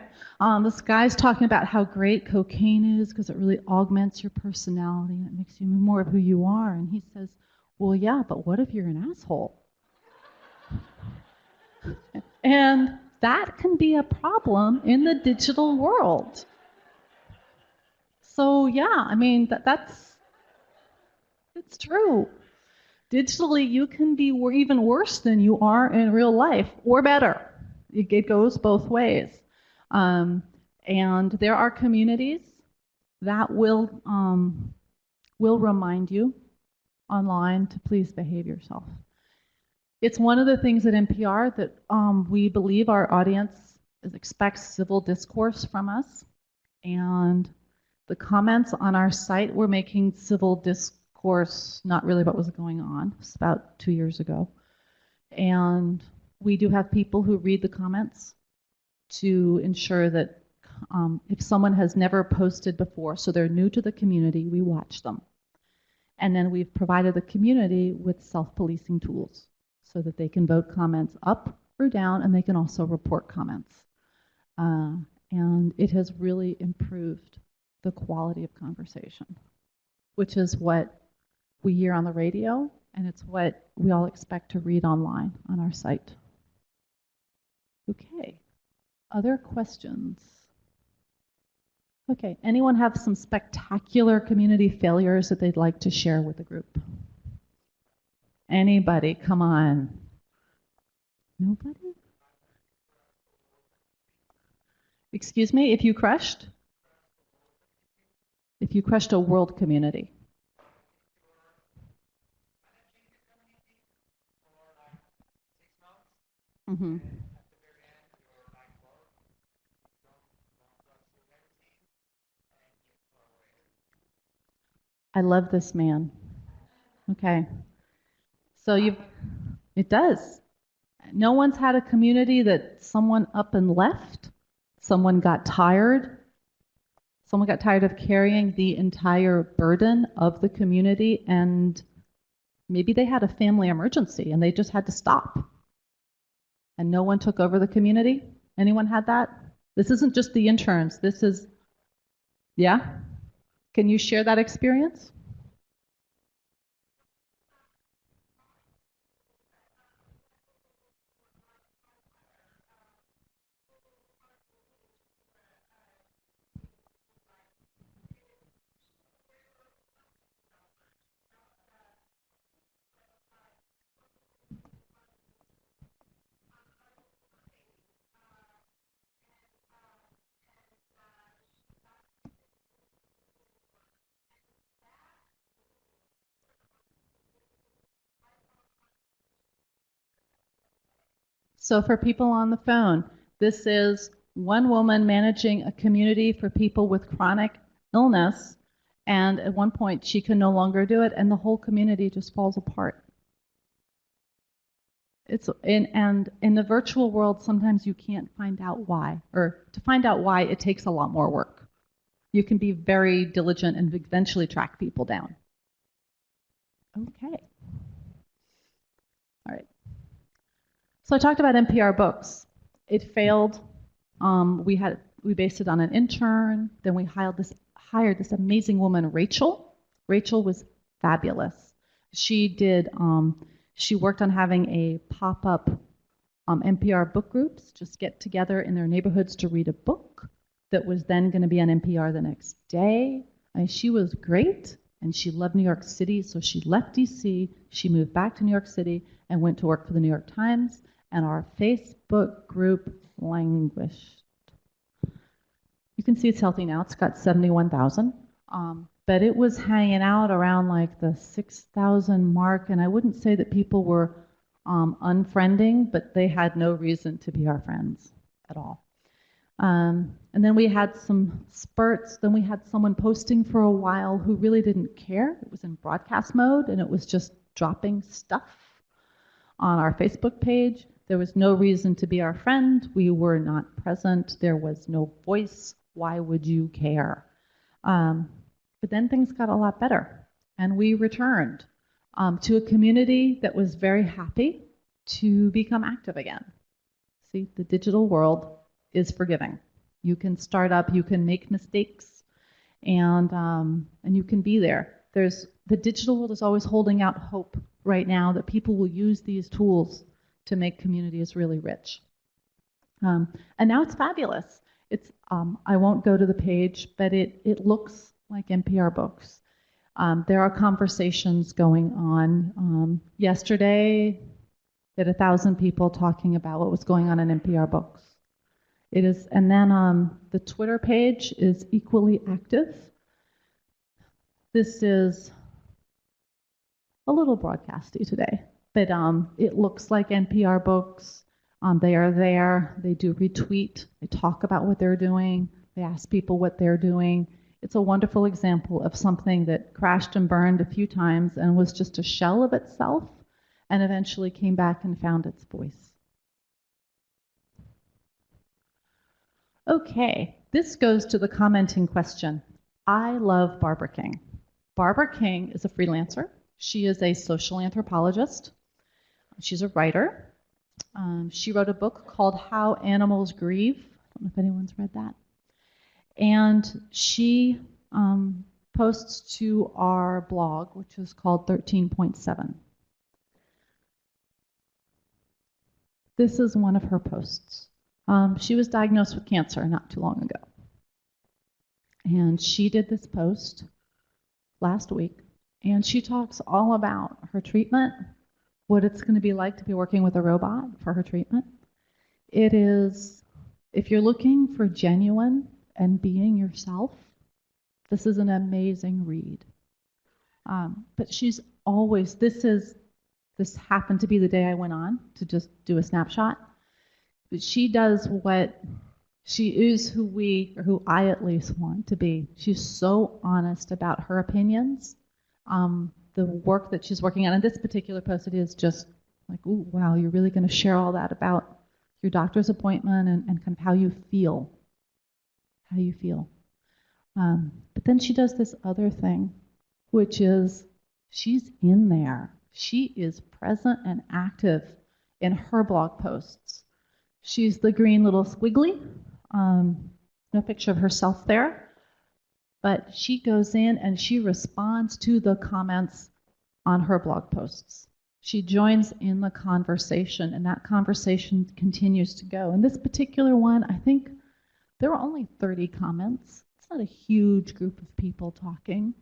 This guy's talking about how great cocaine is because it really augments your personality and it makes you more of who you are. And he says, well, yeah, but what if you're an asshole? And that can be a problem in the digital world. So yeah, it's true. Digitally, you can be even worse than you are in real life, or better. It goes both ways. And there are communities that will remind you online to please behave yourself. It's one of the things at NPR that we believe our audience expects civil discourse from us. And the comments on our site were making civil discourse not really what was going on. It's about 2 years ago. And we do have people who read the comments to ensure that if someone has never posted before, so they're new to the community, we watch them. And then we've provided the community with self-policing tools so that they can vote comments up or down, and they can also report comments. And it has really improved the quality of conversation, which is what we hear on the radio, and it's what we all expect to read online on our site. Okay. Other questions? Okay, anyone have some spectacular community failures that they'd like to share with the group? Anybody? Come on. Nobody? Excuse me, if you crushed a world community. Mm-hmm. I love this man. Okay. So it does. No one's had a community that someone up and left. Someone got tired. Someone got tired of carrying the entire burden of the community, and maybe they had a family emergency and they just had to stop. And no one took over the community. Anyone had that? This isn't just the interns. This is, yeah? Can you share that experience? So for people on the phone, this is one woman managing a community for people with chronic illness, and at one point she can no longer do it, and the whole community just falls apart. And in the virtual world, sometimes you can't find out why, or to find out why, it takes a lot more work. You can be very diligent and eventually track people down. Okay. All right. So I talked about NPR books. It failed. We based it on an intern. Then we hired this amazing woman, Rachel. Rachel was fabulous. She worked on having a pop-up NPR book groups, just get together in their neighborhoods to read a book that was then going to be on NPR the next day. I mean, she was great, and she loved New York City, so she left DC, she moved back to New York City, and went to work for the New York Times, and our Facebook group languished. You can see it's healthy now. It's got 71,000. But it was hanging out around like the 6,000 mark, and I wouldn't say that people were unfriending, but they had no reason to be our friends at all. And then we had some spurts. Then we had someone posting for a while who really didn't care. It was in broadcast mode, and it was just dropping stuff on our Facebook page. There was no reason to be our friend. We were not present. There was no voice. Why would you care? But then things got a lot better, and we returned to a community that was very happy to become active again. See, the digital world is forgiving. You can start up, you can make mistakes, and you can be there. The digital world is always holding out hope right now that people will use these tools to make communities really rich. And now it's fabulous. It's I won't go to the page, but it looks like NPR books. There are conversations going on. Yesterday, we had 1,000 people talking about what was going on in NPR books. It is, and then the Twitter page is equally active. This is a little broadcasty today, but it looks like NPR books. They are there. They do retweet. They talk about what they're doing. They ask people what they're doing. It's a wonderful example of something that crashed and burned a few times and was just a shell of itself, and eventually came back and found its voice. Okay, this goes to the commenting question. I love Barbara King. Barbara King is a freelancer. She is a social anthropologist. She's a writer. She wrote a book called How Animals Grieve. I don't know if anyone's read that. And she posts to our blog, which is called 13.7. This is one of her posts. She was diagnosed with cancer not too long ago. And she did this post last week, and she talks all about her treatment, what it's going to be like to be working with a robot for her treatment. It is, if you're looking for genuine and being yourself, this is an amazing read. But she's always, this happened to be the day I went on to just do a snapshot. But she does what, she is who I at least want to be. She's so honest about her opinions. The work that she's working on, and this particular post, it is just Like, ooh, wow, you're really going to share all that about your doctor's appointment and kind of how you feel. How you feel. But then she does this other thing, which is she's in there. She is present and active in her blog posts. She's the green little squiggly. No picture of herself there. But she goes in and she responds to the comments on her blog posts. She joins in the conversation, and that conversation continues to go. In this particular one, I think there were only 30 comments. It's not a huge group of people talking,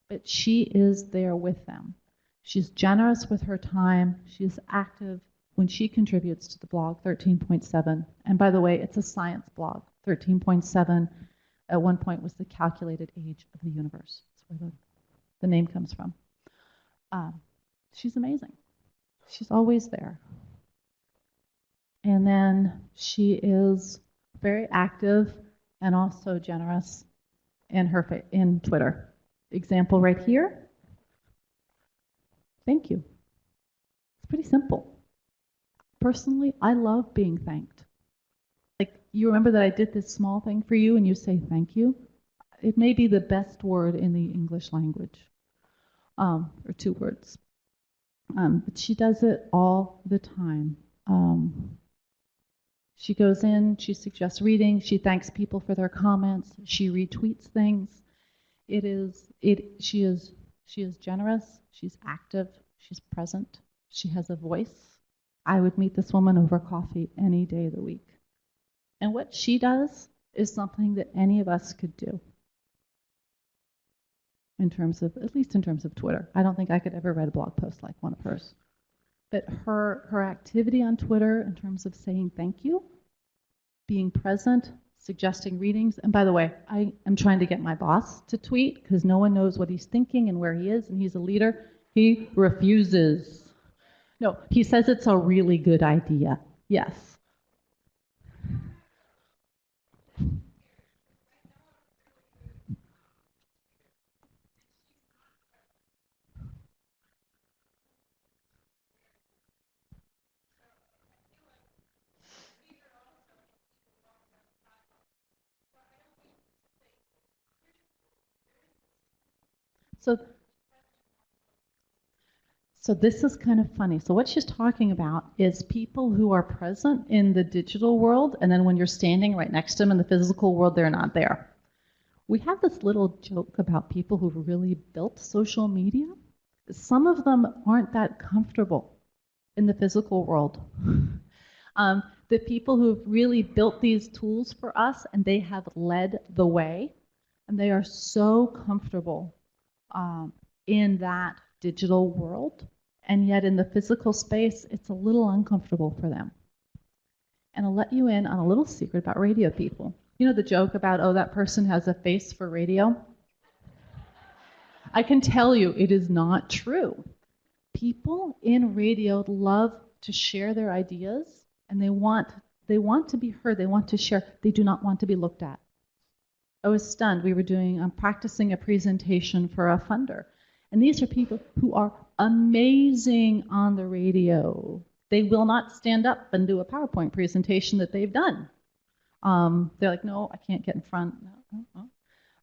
but she is there with them. She's generous with her time. She's active when she contributes to the blog 13.7. And by the way, it's a science blog. 13.7 at one point was the calculated age of the universe. That's where the name comes from. She's amazing. She's always there. And then she is very active and also generous in Twitter. Example right here. Thank you. It's pretty simple. Personally, I love being thanked. Like, you remember that I did this small thing for you and you say thank you? It may be the best word in the English language, or 2 words. But she does it all the time. She goes in, she suggests reading, she thanks people for their comments, she retweets things. She is generous, she's active, she's present, she has a voice. I would meet this woman over coffee any day of the week. And what she does is something that any of us could do. At least in terms of Twitter. I don't think I could ever write a blog post like one of hers. But her activity on Twitter in terms of saying thank you, being present, suggesting readings. And by the way, I am trying to get my boss to tweet because no one knows what he's thinking and where he is, and he's a leader. He refuses. No, he says it's a really good idea. Yes. So this is kind of funny. So what she's talking about is people who are present in the digital world, and then when you're standing right next to them in the physical world, they're not there. We have this little joke about people who've really built social media. Some of them aren't that comfortable in the physical world. The people who've really built these tools for us, and they have led the way, and they are so comfortable in that digital world, and yet in the physical space, it's a little uncomfortable for them. And I'll let you in on a little secret about radio people. You know the joke about, oh, that person has a face for radio? I can tell you it is not true. People in radio love to share their ideas, and they want to be heard, they want to share, they do not want to be looked at. I was stunned. We were practicing a presentation for a funder. And these are people who are amazing on the radio. They will not stand up and do a PowerPoint presentation that they've done. They're like, no, I can't get in front.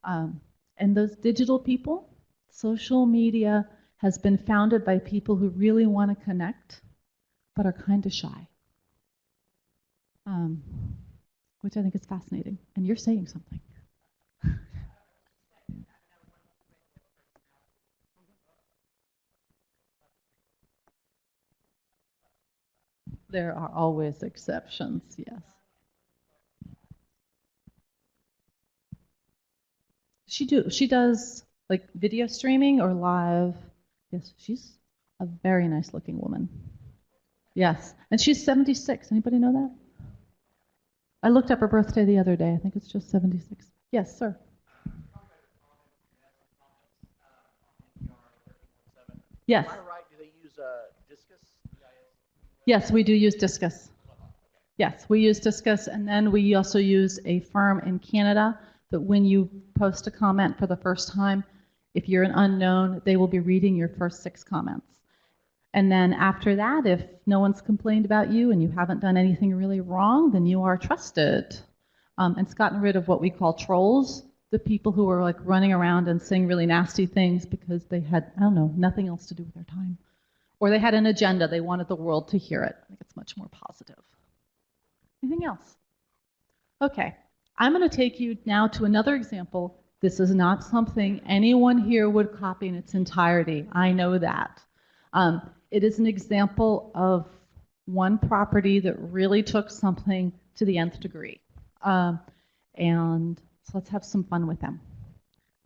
No. And those digital people, social media has been founded by people who really want to connect, but are kind of shy, which I think is fascinating. And you're saying something. There are always exceptions, yes. She does like video streaming or live. Yes, she's a very nice looking woman. Yes, and she's 76. Anybody know that? I looked up her birthday the other day. I think it's just 76. Yes, sir. Yes. Am I right? Do they use Discus? Yes, we do use Discus. Yes, we use Discus, and then we also use a firm in Canada that when you post a comment for the first time, if you're an unknown, they will be reading your first 6 comments. And then after that, if no one's complained about you and you haven't done anything really wrong, then you are trusted. And it's gotten rid of what we call trolls, the people who are like running around and saying really nasty things because they had, I don't know, nothing else to do with their time. Or they had an agenda, they wanted the world to hear it. I think it's much more positive. Anything else? Okay, I'm going to take you now to another example. This is not something anyone here would copy in its entirety. I know that. It is an example of one property that really took something to the nth degree. And so let's have some fun with them.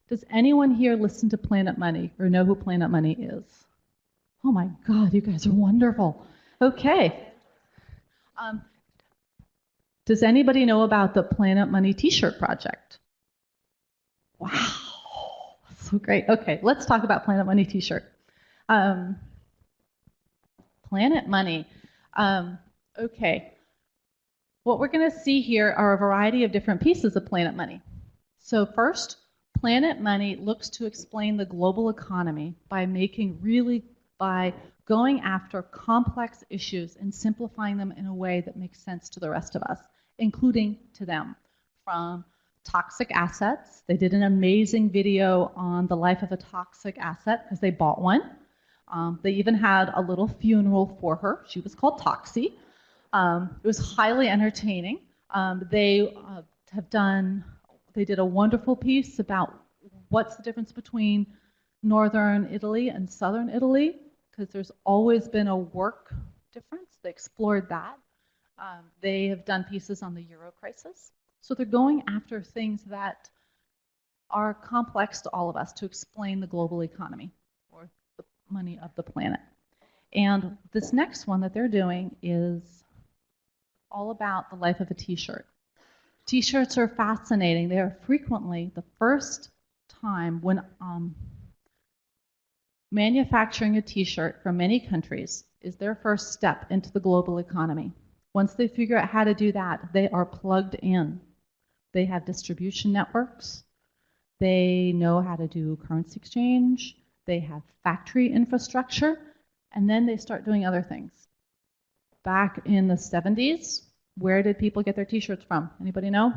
Does anyone here listen to Planet Money or know who Planet Money is? Oh my God, you guys are wonderful. Okay. Does anybody know about the Planet Money t-shirt project? Wow, so great. Okay, let's talk about Planet Money t-shirt. Planet Money. Okay, what we're going to see here are a variety of different pieces of Planet Money. So first, Planet Money looks to explain the global economy by going after complex issues and simplifying them in a way that makes sense to the rest of us, including to them. From toxic assets, they did an amazing video on the life of a toxic asset because they bought one. They even had a little funeral for her. She was called Toxie. It was highly entertaining. They did a wonderful piece about what's the difference between northern Italy and southern Italy, because there's always been a work difference. They explored that. They have done pieces on the Euro crisis. So they're going after things that are complex to all of us to explain the global economy or the money of the planet. And this next one that they're doing is all about the life of a t-shirt. T-shirts are fascinating. They are frequently the first time when manufacturing a t-shirt for many countries is their first step into the global economy. Once they figure out how to do that, they are plugged in. They have distribution networks. They know how to do currency exchange. They have factory infrastructure. And then they start doing other things. Back in the 70s, where did people get their t-shirts from? Anybody know?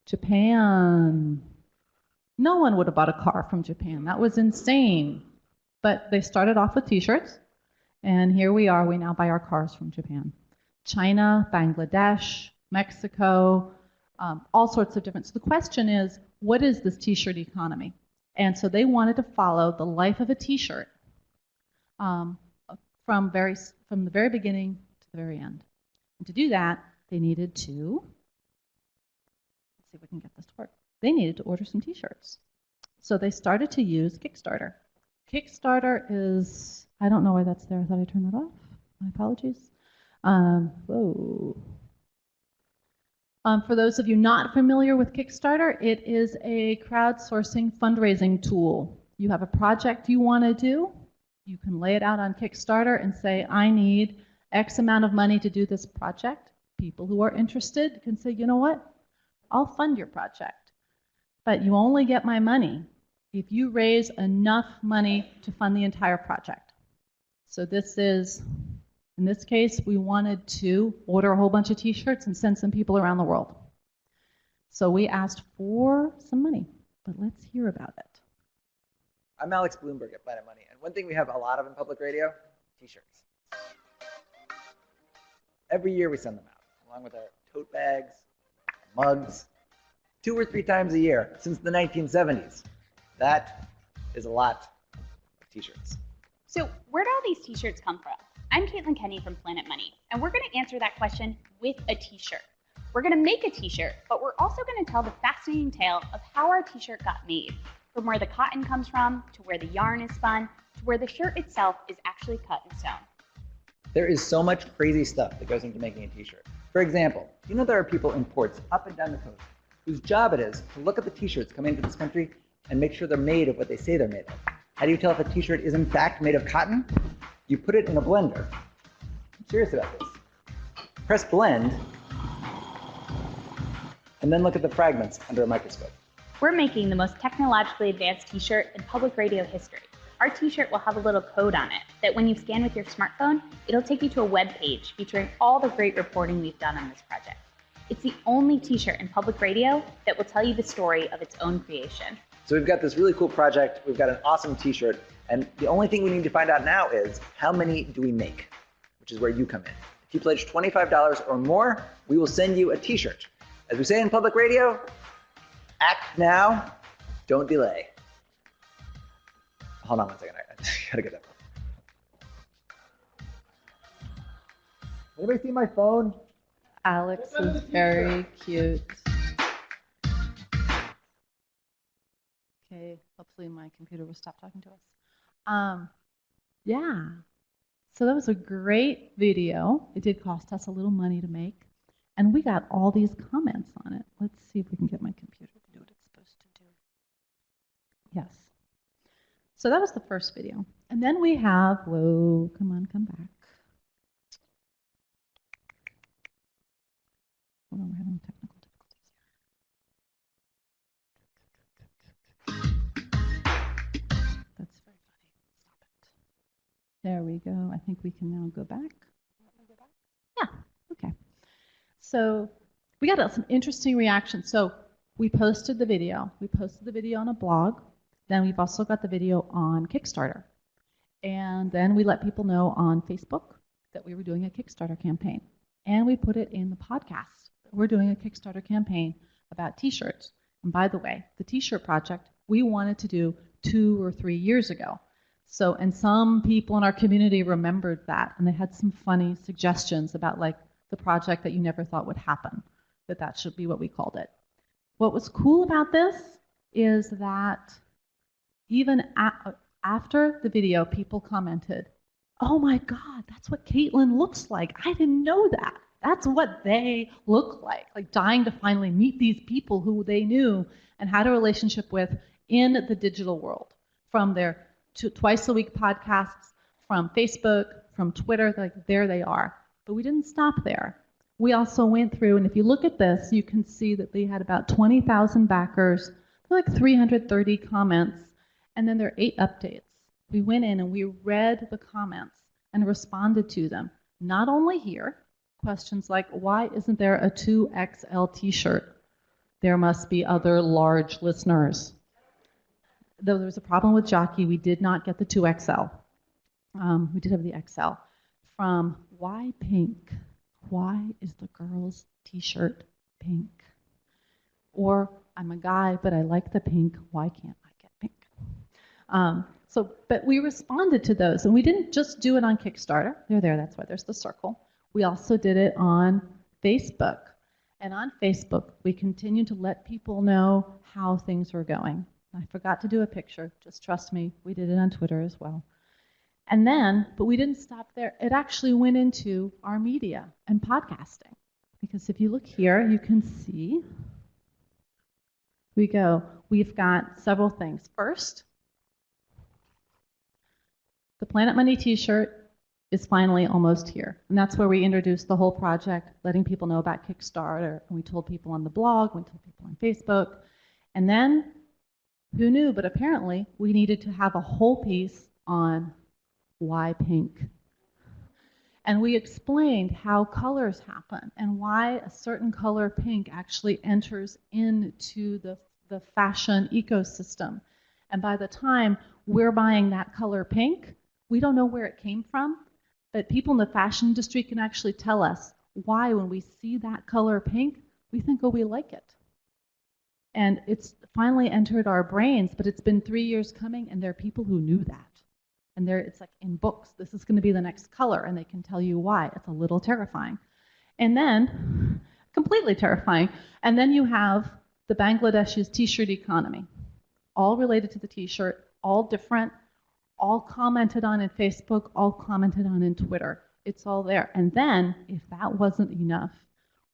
Japan. No one would have bought a car from Japan. That was insane. But they started off with t-shirts, and here we are. We now buy our cars from Japan. China, Bangladesh, Mexico, all sorts of different. So the question is, what is this t-shirt economy? And so they wanted to follow the life of a t-shirt from the very beginning to the very end. And to do that, they needed to, let's see if we can get this to work. They needed to order some t-shirts. So they started to use Kickstarter. Kickstarter is, I don't know why that's there. I thought I turned that off. My apologies. For those of you not familiar with Kickstarter, it is a crowdsourcing fundraising tool. You have a project you want to do. You can lay it out on Kickstarter and say, I need X amount of money to do this project. People who are interested can say, you know what? I'll fund your project. But you only get my money if you raise enough money to fund the entire project. So this is, in this case, we wanted to order a whole bunch of t-shirts and send some people around the world. So we asked for some money, but let's hear about it. I'm Alex Bloomberg at Planet Money, and one thing we have a lot of in public radio, t-shirts. Every year we send them out, along with our tote bags, mugs, 2 or 3 times a year since the 1970s. That is a lot of t-shirts. So where do all these t-shirts come from? I'm Caitlin Kenny from Planet Money, and we're going to answer that question with a t-shirt. We're going to make a t-shirt, but we're also going to tell the fascinating tale of how our t-shirt got made, from where the cotton comes from, to where the yarn is spun, to where the shirt itself is actually cut and sewn. There is so much crazy stuff that goes into making a t-shirt. For example, do you know there are people in ports up and down the coast whose job it is to look at the t-shirts coming into this country and make sure they're made of what they say they're made of? How do you tell if a t-shirt is in fact made of cotton? You put it in a blender. I'm serious about this. Press blend, and then look at the fragments under a microscope. We're making the most technologically advanced t-shirt in public radio history. our t-shirt will have a little code on it that when you scan with your smartphone, it'll take you to a web page featuring all the great reporting we've done on this project. It's the only t-shirt in public radio that will tell you the story of its own creation. So we've got this really cool project, we've got an awesome t-shirt, and the only thing we need to find out now is how many do we make, which is where you come in. If you pledge $25 or more, we will send you a t-shirt. As we say in public radio, act now, don't delay. Hold on 1 second, I gotta get that. Anybody see my phone? Alex is very cute. Okay, hopefully my computer will stop talking to us. Yeah, so that was a great video. It did cost us a little money to make, and we got all these comments on it. Let's see if we can get my computer to do what it's supposed to do. Yes. So that was the first video. And then we have, whoa, come on, come back. Hold on, we're having technical difficulties. That's very funny. Stop it. There we go. I think we can now go back. Yeah, okay. So we got some interesting reactions. So we posted the video. We posted the video on a blog. Then we've also got the video on Kickstarter. And then we let people know on Facebook that we were doing a Kickstarter campaign. And we put it in the podcast. We're doing a Kickstarter campaign about t-shirts. And by the way, the t-shirt project we wanted to do 2 or 3 years ago. So, and some people in our community remembered that, and they had some funny suggestions about like the project that you never thought would happen, that should be what we called it. What was cool about this is that even after the video, people commented, "Oh my God, that's what Caitlin looks like. I didn't know that. That's what they look like dying to finally meet these people who they knew and had a relationship with in the digital world, from their twice-a-week podcasts, from Facebook, from Twitter, like there they are." But we didn't stop there. We also went through, and if you look at this, you can see that they had about 20,000 backers, like 330 comments, and then there are 8 updates. We went in and we read the comments and responded to them. Not only here, questions like, why isn't there a 2XL t-shirt? There must be other large listeners. Though there was a problem with Jockey, we did not get the 2XL. We did have the XL. From why pink? Why is the girl's t-shirt pink? Or I'm a guy, but I like the pink. Why can't I get pink? But we responded to those, and we didn't just do it on Kickstarter. They're there, that's why there's the circle. We also did it on Facebook. And on Facebook, we continued to let people know how things were going. I forgot to do a picture, just trust me, we did it on Twitter as well. And then, but we didn't stop there. It actually went into our media and podcasting. Because if you look here, you can see, we've got several things. First, the Planet Money t-shirt is finally almost here. And that's where we introduced the whole project, letting people know about Kickstarter. And we told people on the blog, we told people on Facebook. And then, who knew, but apparently we needed to have a whole piece on why pink. And we explained how colors happen and why a certain color pink actually enters into the fashion ecosystem. And by the time we're buying that color pink, we don't know where it came from, but people in the fashion industry can actually tell us why when we see that color pink, we think, oh, we like it. And it's finally entered our brains, but it's been 3 years coming, and there are people who knew that. And it's like in books, this is going to be the next color, and they can tell you why. It's a little terrifying. And then, completely terrifying, and then you have the Bangladesh's t-shirt economy, all related to the t-shirt, all different, all commented on in Facebook, all commented on in Twitter. It's all there. And then, if that wasn't enough,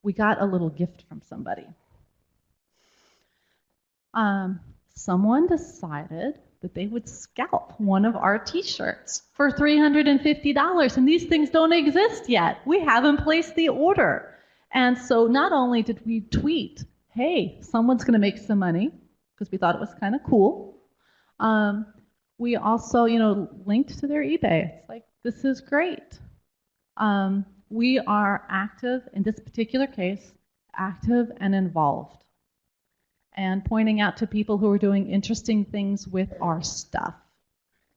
we got a little gift from somebody. Someone decided that they would scalp one of our t-shirts for $350, and these things don't exist yet. We haven't placed the order. And so not only did we tweet, hey, someone's going to make some money, because we thought it was kind of cool, We also, linked to their eBay. It's like, this is great. We are active, in this particular case, active and involved. And pointing out to people who are doing interesting things with our stuff,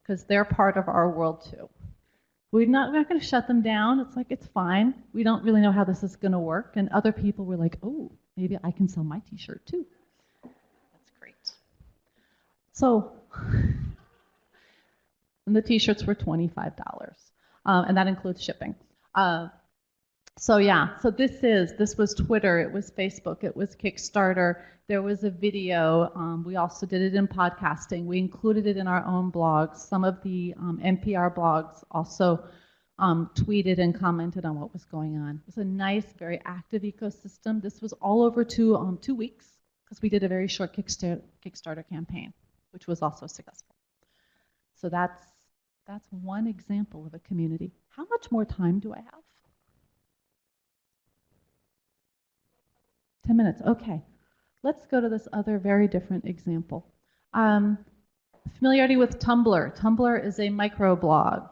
because they're part of our world too. We're not going to shut them down. It's like, it's fine. We don't really know how this is going to work. And other people were like, oh, maybe I can sell my t-shirt too. That's great. So, and the t-shirts were $25. And that includes shipping. So this was Twitter, it was Facebook, it was Kickstarter, there was a video, we also did it in podcasting, we included it in our own blogs. Some of the NPR blogs also tweeted and commented on what was going on. It was a nice, very active ecosystem. This was all over 2 weeks, because we did a very short Kickstarter campaign, which was also successful. So that's one example of a community. How much more time do I have? 10 minutes, okay. Let's go to this other very different example. Familiarity with Tumblr. Tumblr is a microblog,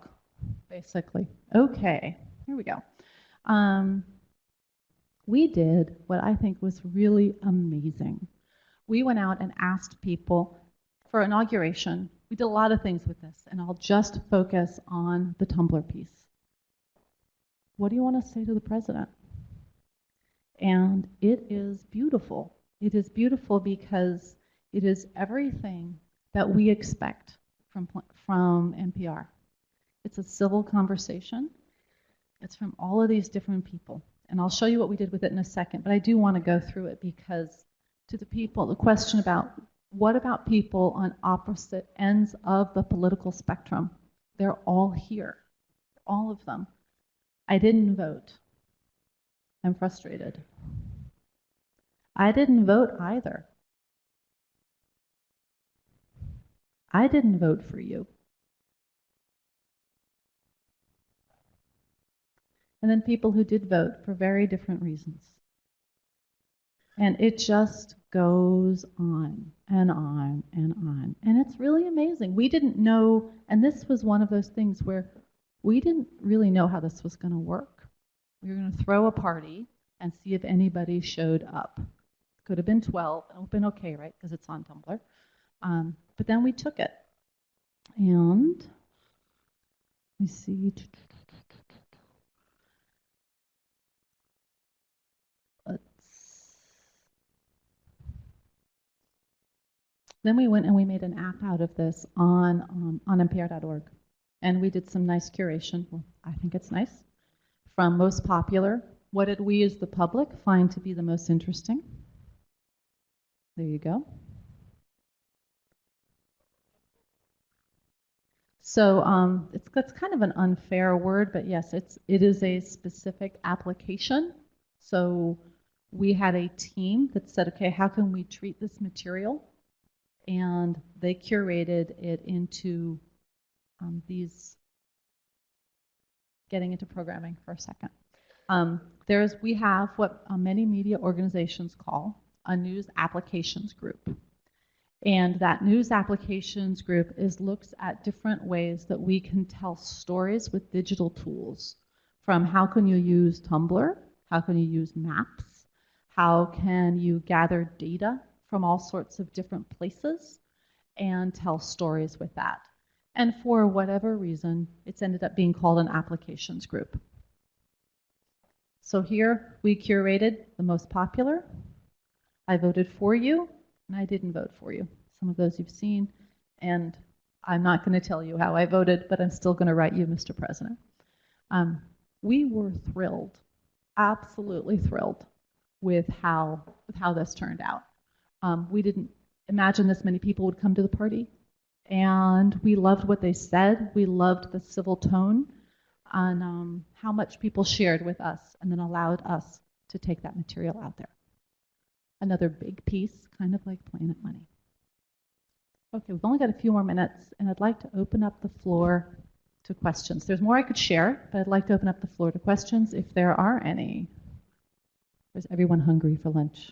basically. Okay, here we go. We did what I think was really amazing. We went out and asked people for inauguration. We did a lot of things with this, and I'll just focus on the Tumblr piece. What do you want to say to the president? And it is beautiful. It is beautiful because it is everything that we expect from NPR. It's a civil conversation. It's from all of these different people. And I'll show you what we did with it in a second, but I do want to go through it because to the people, the question about what about people on opposite ends of the political spectrum? They're all here, all of them. I didn't vote. I'm frustrated. I didn't vote either. I didn't vote for you. And then people who did vote for very different reasons. And it just goes on and on and on. And it's really amazing. We didn't know, and this was one of those things where we didn't really know how this was going to work. We were going to throw a party and see if anybody showed up. Could have been 12, and it would have been okay, right? Because it's on Tumblr. But then we took it. And let me see. Then we went and we made an app out of this on NPR.org. And we did some nice curation. Well, I think it's nice. From most popular, what did we as the public find to be the most interesting? There you go. So it's kind of an unfair word, but yes, it is a specific application. So we had a team that said, okay, how can we treat this material? And they curated it into these, getting into programming for a second. We have what many media organizations call a news applications group. And that news applications group looks at different ways that we can tell stories with digital tools. From how can you use Tumblr, how can you use maps, how can you gather data from all sorts of different places and tell stories with that. And for whatever reason, it's ended up being called an applications group. So here we curated the most popular. I voted for you, and I didn't vote for you. Some of those you've seen, and I'm not going to tell you how I voted, but I'm still going to write you, Mr. President. We were thrilled, absolutely thrilled with how this turned out. We didn't imagine this many people would come to the party, and we loved what they said. We loved the civil tone on how much people shared with us and then allowed us to take that material out there. Another big piece, kind of like Planet Money. Okay, we've only got a few more minutes, and I'd like to open up the floor to questions. There's more I could share, but I'd like to open up the floor to questions if there are any. Is everyone hungry for lunch?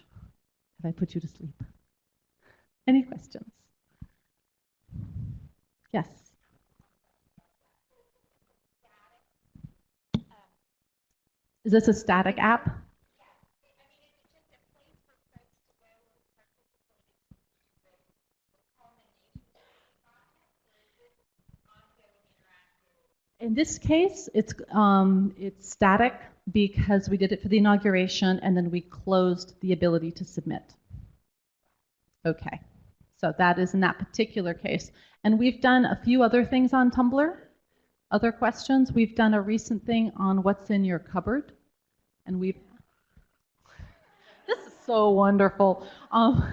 Have I put you to sleep? Any questions? Yes. Is this a static app? In this case, it's static because we did it for the inauguration and then we closed the ability to submit. Okay, so that is in that particular case. And we've done a few other things on Tumblr. Other questions? We've done a recent thing on what's in your cupboard. And this is so wonderful. And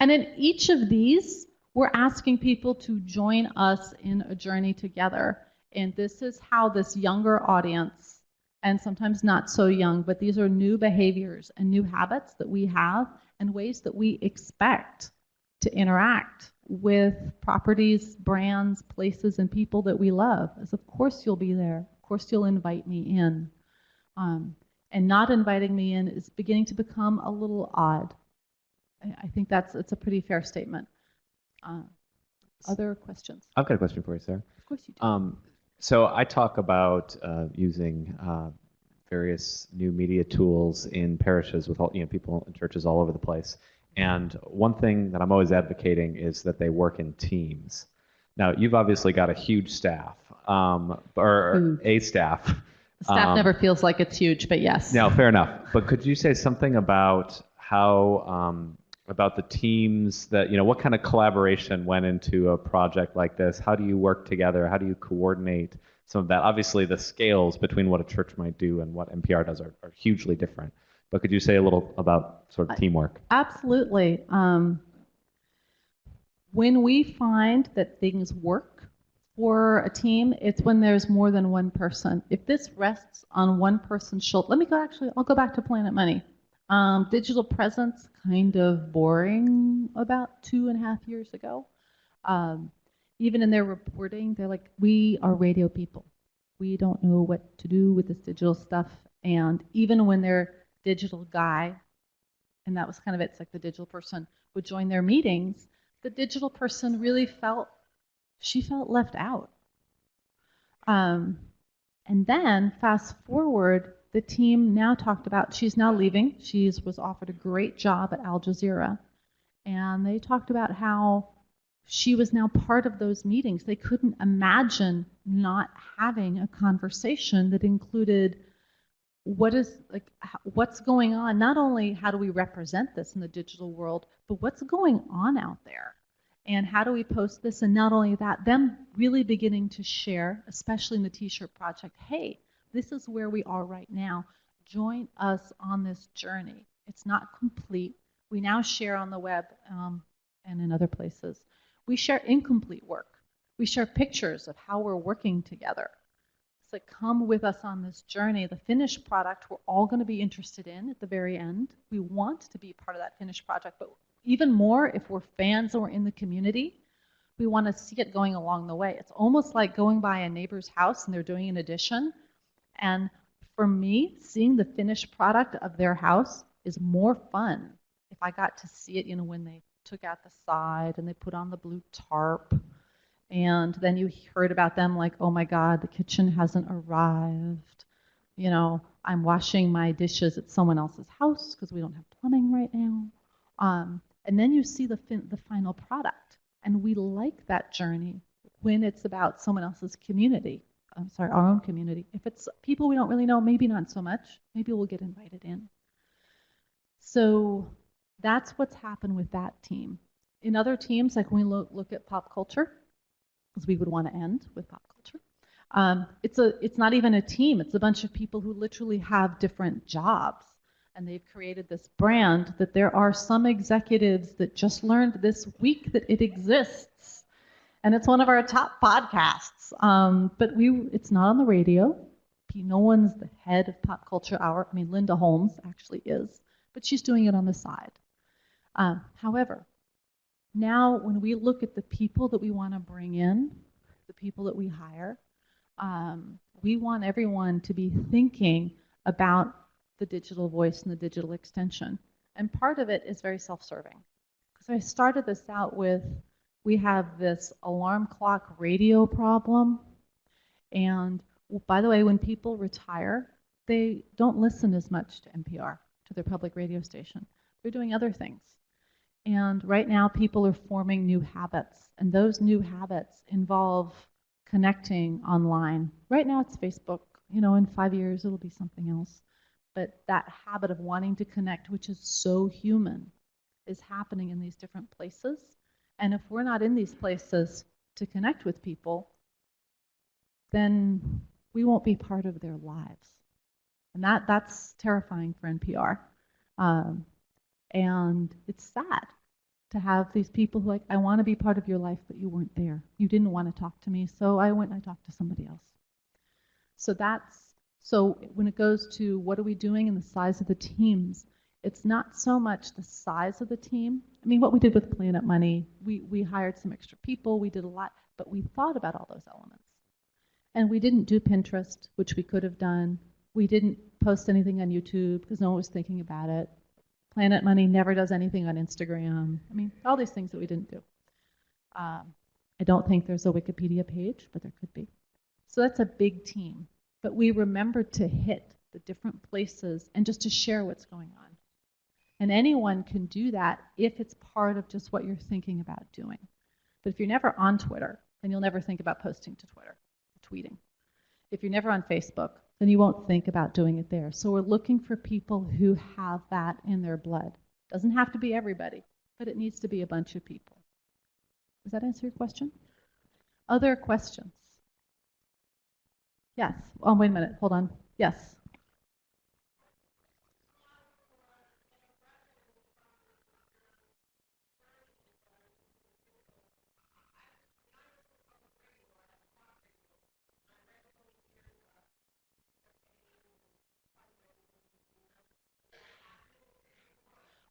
in each of these, we're asking people to join us in a journey together. And this is how this younger audience, and sometimes not so young, but these are new behaviors and new habits that we have and ways that we expect to interact with properties, brands, places, and people that we love. As of course you'll be there. Of course you'll invite me in. And not inviting me in is beginning to become a little odd. I think it's a pretty fair statement. Other questions? I've got a question for you, Sarah. Of course you do. So I talk about using various new media tools in parishes with people in churches all over the place. And one thing that I'm always advocating is that they work in teams. Now, you've obviously got a huge staff, or a staff. The staff never feels like it's huge, but yes. No, fair enough. But could you say something about how, about the teams that, what kind of collaboration went into a project like this? How do you work together? How do you coordinate some of that? Obviously, the scales between what a church might do and what NPR does are hugely different. But could you say a little about sort of teamwork? Absolutely. When we find that things work for a team, it's when there's more than one person. If this rests on one person's shoulder, I'll go back to Planet Money. Digital presence, kind of boring about 2.5 years ago. Even in their reporting, they're like, we are radio people. We don't know what to do with this digital stuff. And even when their digital guy, and that was kind of it, it's like the digital person would join their meetings, the digital person really felt left out. And then fast forward, the team now talked about, she's now leaving. She was offered a great job at Al Jazeera. And they talked about how she was now part of those meetings. They couldn't imagine not having a conversation that included what's going on. Not only how do we represent this in the digital world, but what's going on out there? And how do we post this? And not only that, them really beginning to share, especially in the T-shirt project, hey, this is where we are right now. Join us on this journey. It's not complete. We now share on the web and in other places. We share incomplete work. We share pictures of how we're working together. It's like, come with us on this journey. The finished product we're all going to be interested in at the very end. We want to be part of that finished project, but even more if we're fans and we're in the community, we want to see it going along the way. It's almost like going by a neighbor's house and they're doing an addition. And for me, seeing the finished product of their house is more fun if I got to see it, when they took out the side and they put on the blue tarp. And then you heard about them like, oh my God, the kitchen hasn't arrived. I'm washing my dishes at someone else's house because we don't have plumbing right now. And then you see the final product. And we like that journey when it's about someone else's community. Our own community. If it's people we don't really know, maybe not so much. Maybe we'll get invited in. So that's what's happened with that team. In other teams, like when we look at pop culture, because we would want to end with pop culture, it's not even a team. It's a bunch of people who literally have different jobs. And they've created this brand that there are some executives that just learned this week that it exists. And it's one of our top podcasts. But it's not on the radio. No one's the head of Pop Culture Hour. Linda Holmes actually is. But she's doing it on the side. However, now when we look at the people that we want to bring in, the people that we hire, we want everyone to be thinking about the digital voice and the digital extension. And part of it is very self-serving. Because I started this out with, We have this alarm clock radio problem. And by the way, when people retire, they don't listen as much to NPR, to their public radio station. They're doing other things. And right now, people are forming new habits. And those new habits involve connecting online. Right now, it's Facebook. You know, in 5 years, it'll be something else. But that habit of wanting to connect, which is so human, is happening in these different places. And if we're not in these places to connect with people, then we won't be part of their lives. And that's terrifying for NPR. And it's sad to have these people who are like, I want to be part of your life, but you weren't there. You didn't want to talk to me, so I went and I talked to somebody else. So when it goes to what are we doing and the size of the teams, it's not so much the size of the team. I mean, what we did with Planet Money, we hired some extra people, we did a lot, but we thought about all those elements. And we didn't do Pinterest, which we could have done. We didn't post anything on YouTube because no one was thinking about it. Planet Money never does anything on Instagram. I mean, all these things that we didn't do. I don't think there's a Wikipedia page, but there could be. So that's a big team. But we remembered to hit the different places and just to share what's going on. And anyone can do that if it's part of just what you're thinking about doing. But if you're never on Twitter, then you'll never think about posting to Twitter, tweeting. If you're never on Facebook, then you won't think about doing it there. So we're looking for people who have that in their blood. Doesn't have to be everybody, but it needs to be a bunch of people. Does that answer your question? Other questions? Yes. Oh, wait a minute. Hold on. Yes.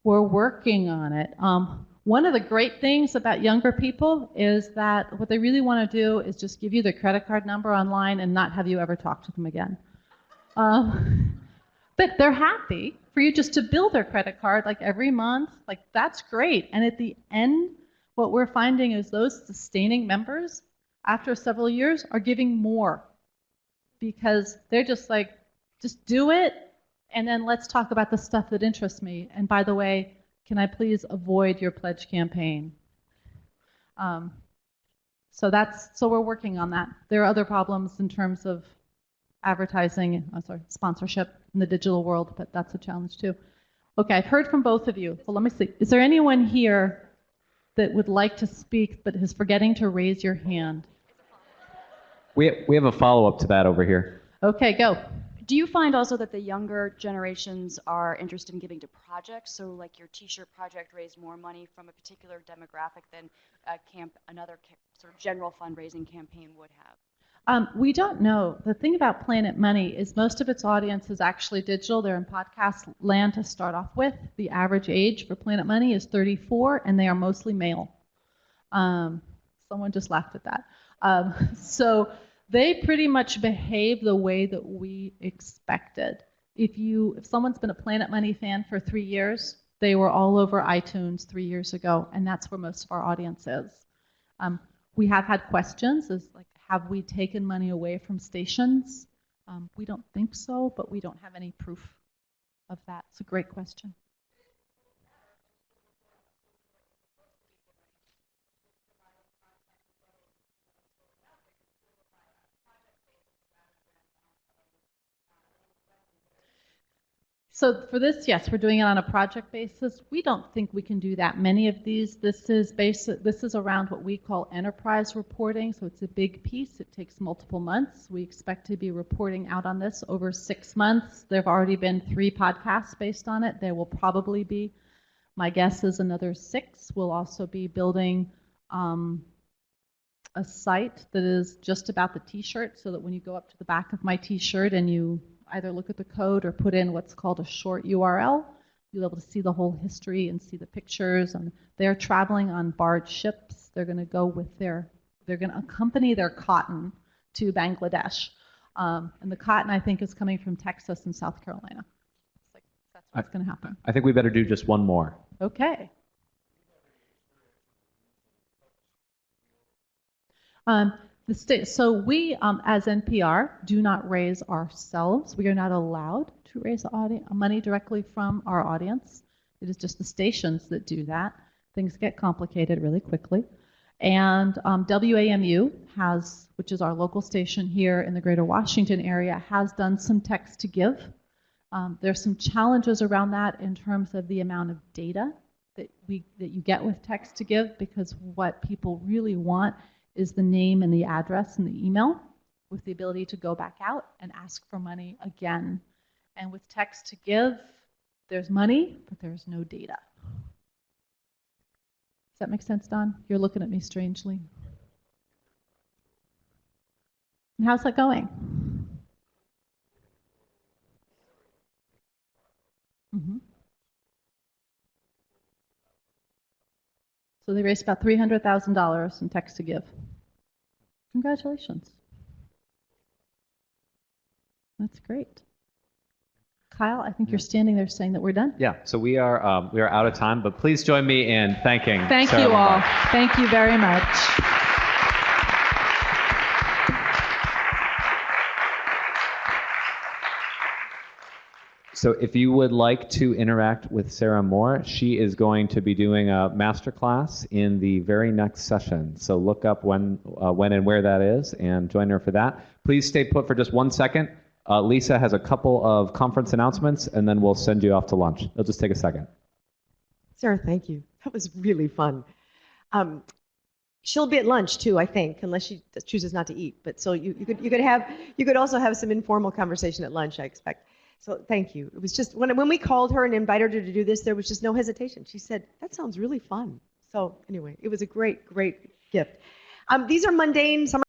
We're working on it. One of the great things about younger people is that what they really want to do is just give you their credit card number online and not have you ever talk to them again. But they're happy for you just to bill their credit card like every month. Like, that's great. And at the end, what we're finding is those sustaining members, after several years, are giving more because they're just like, just do it. And then let's talk about the stuff that interests me. And by the way, can I please avoid your pledge campaign? So we're working on that. There are other problems in terms of advertising, sponsorship in the digital world, but that's a challenge too. Okay, I've heard from both of you. So let me see. Is there anyone here that would like to speak but is forgetting to raise your hand? We have a follow-up to that over here. Okay, go. Do you find also that the younger generations are interested in giving to projects? So like your T-shirt project raised more money from a particular demographic than another sort of general fundraising campaign would have? We don't know. The thing about Planet Money is most of its audience is actually digital. They're in podcast land to start off with. The average age for Planet Money is 34, and they are mostly male. Someone just laughed at that. So they pretty much behave the way that we expected. If someone's been a Planet Money fan for 3 years, they were all over iTunes 3 years ago, and that's where most of our audience is. We have had questions, have we taken money away from stations? We don't think so, but we don't have any proof of that. It's a great question. So for this, yes, we're doing it on a project basis. We don't think we can do that many of these. This is around what we call enterprise reporting, so it's a big piece. It takes multiple months. We expect to be reporting out on this over 6 months. There have already been 3 podcasts based on it. There will probably be, my guess is, another 6. We'll also be building a site that is just about the T-shirt, so that when you go up to the back of my T-shirt and you either look at the code or put in what's called a short URL, you'll be able to see the whole history and see the pictures. And they're traveling on barge ships. They're going to go they're going to accompany their cotton to Bangladesh. And the cotton, I think, is coming from Texas and South Carolina. That's what's going to happen. I think we better do just one more. Okay. So we, as NPR, do not raise ourselves. We are not allowed to raise money directly from our audience. It is just the stations that do that. Things get complicated really quickly. And WAMU has, which is our local station here in the greater Washington area, has done some text to give. There's some challenges around that in terms of the amount of data that you get with text to give, because what people really want is the name and the address and the email, with the ability to go back out and ask for money again. And with text to give, there's money, but there's no data. Does that make sense, Don? You're looking at me strangely. And how's that going? Mm-hmm. So they raised about $300,000 in text to give. Congratulations. That's great. Kyle, I think you're standing there saying that we're done. Yeah, so we are out of time, but please join me in thanking Thank Sarah you all. Lumbard. Thank you very much. So if you would like to interact with Sarah more, she is going to be doing a masterclass in the very next session. So look up when and where that is and join her for that. Please stay put for just 1 second. Lisa has a couple of conference announcements, and then we'll send you off to lunch. It'll just take a second. Sarah, thank you. That was really fun. She'll be at lunch too, I think, unless she chooses not to eat. But so you could also have some informal conversation at lunch, I expect. So thank you. It was just when we called her and invited her to do this, there was just no hesitation. She said, "That sounds really fun." So anyway, it was a great gift. These are mundane.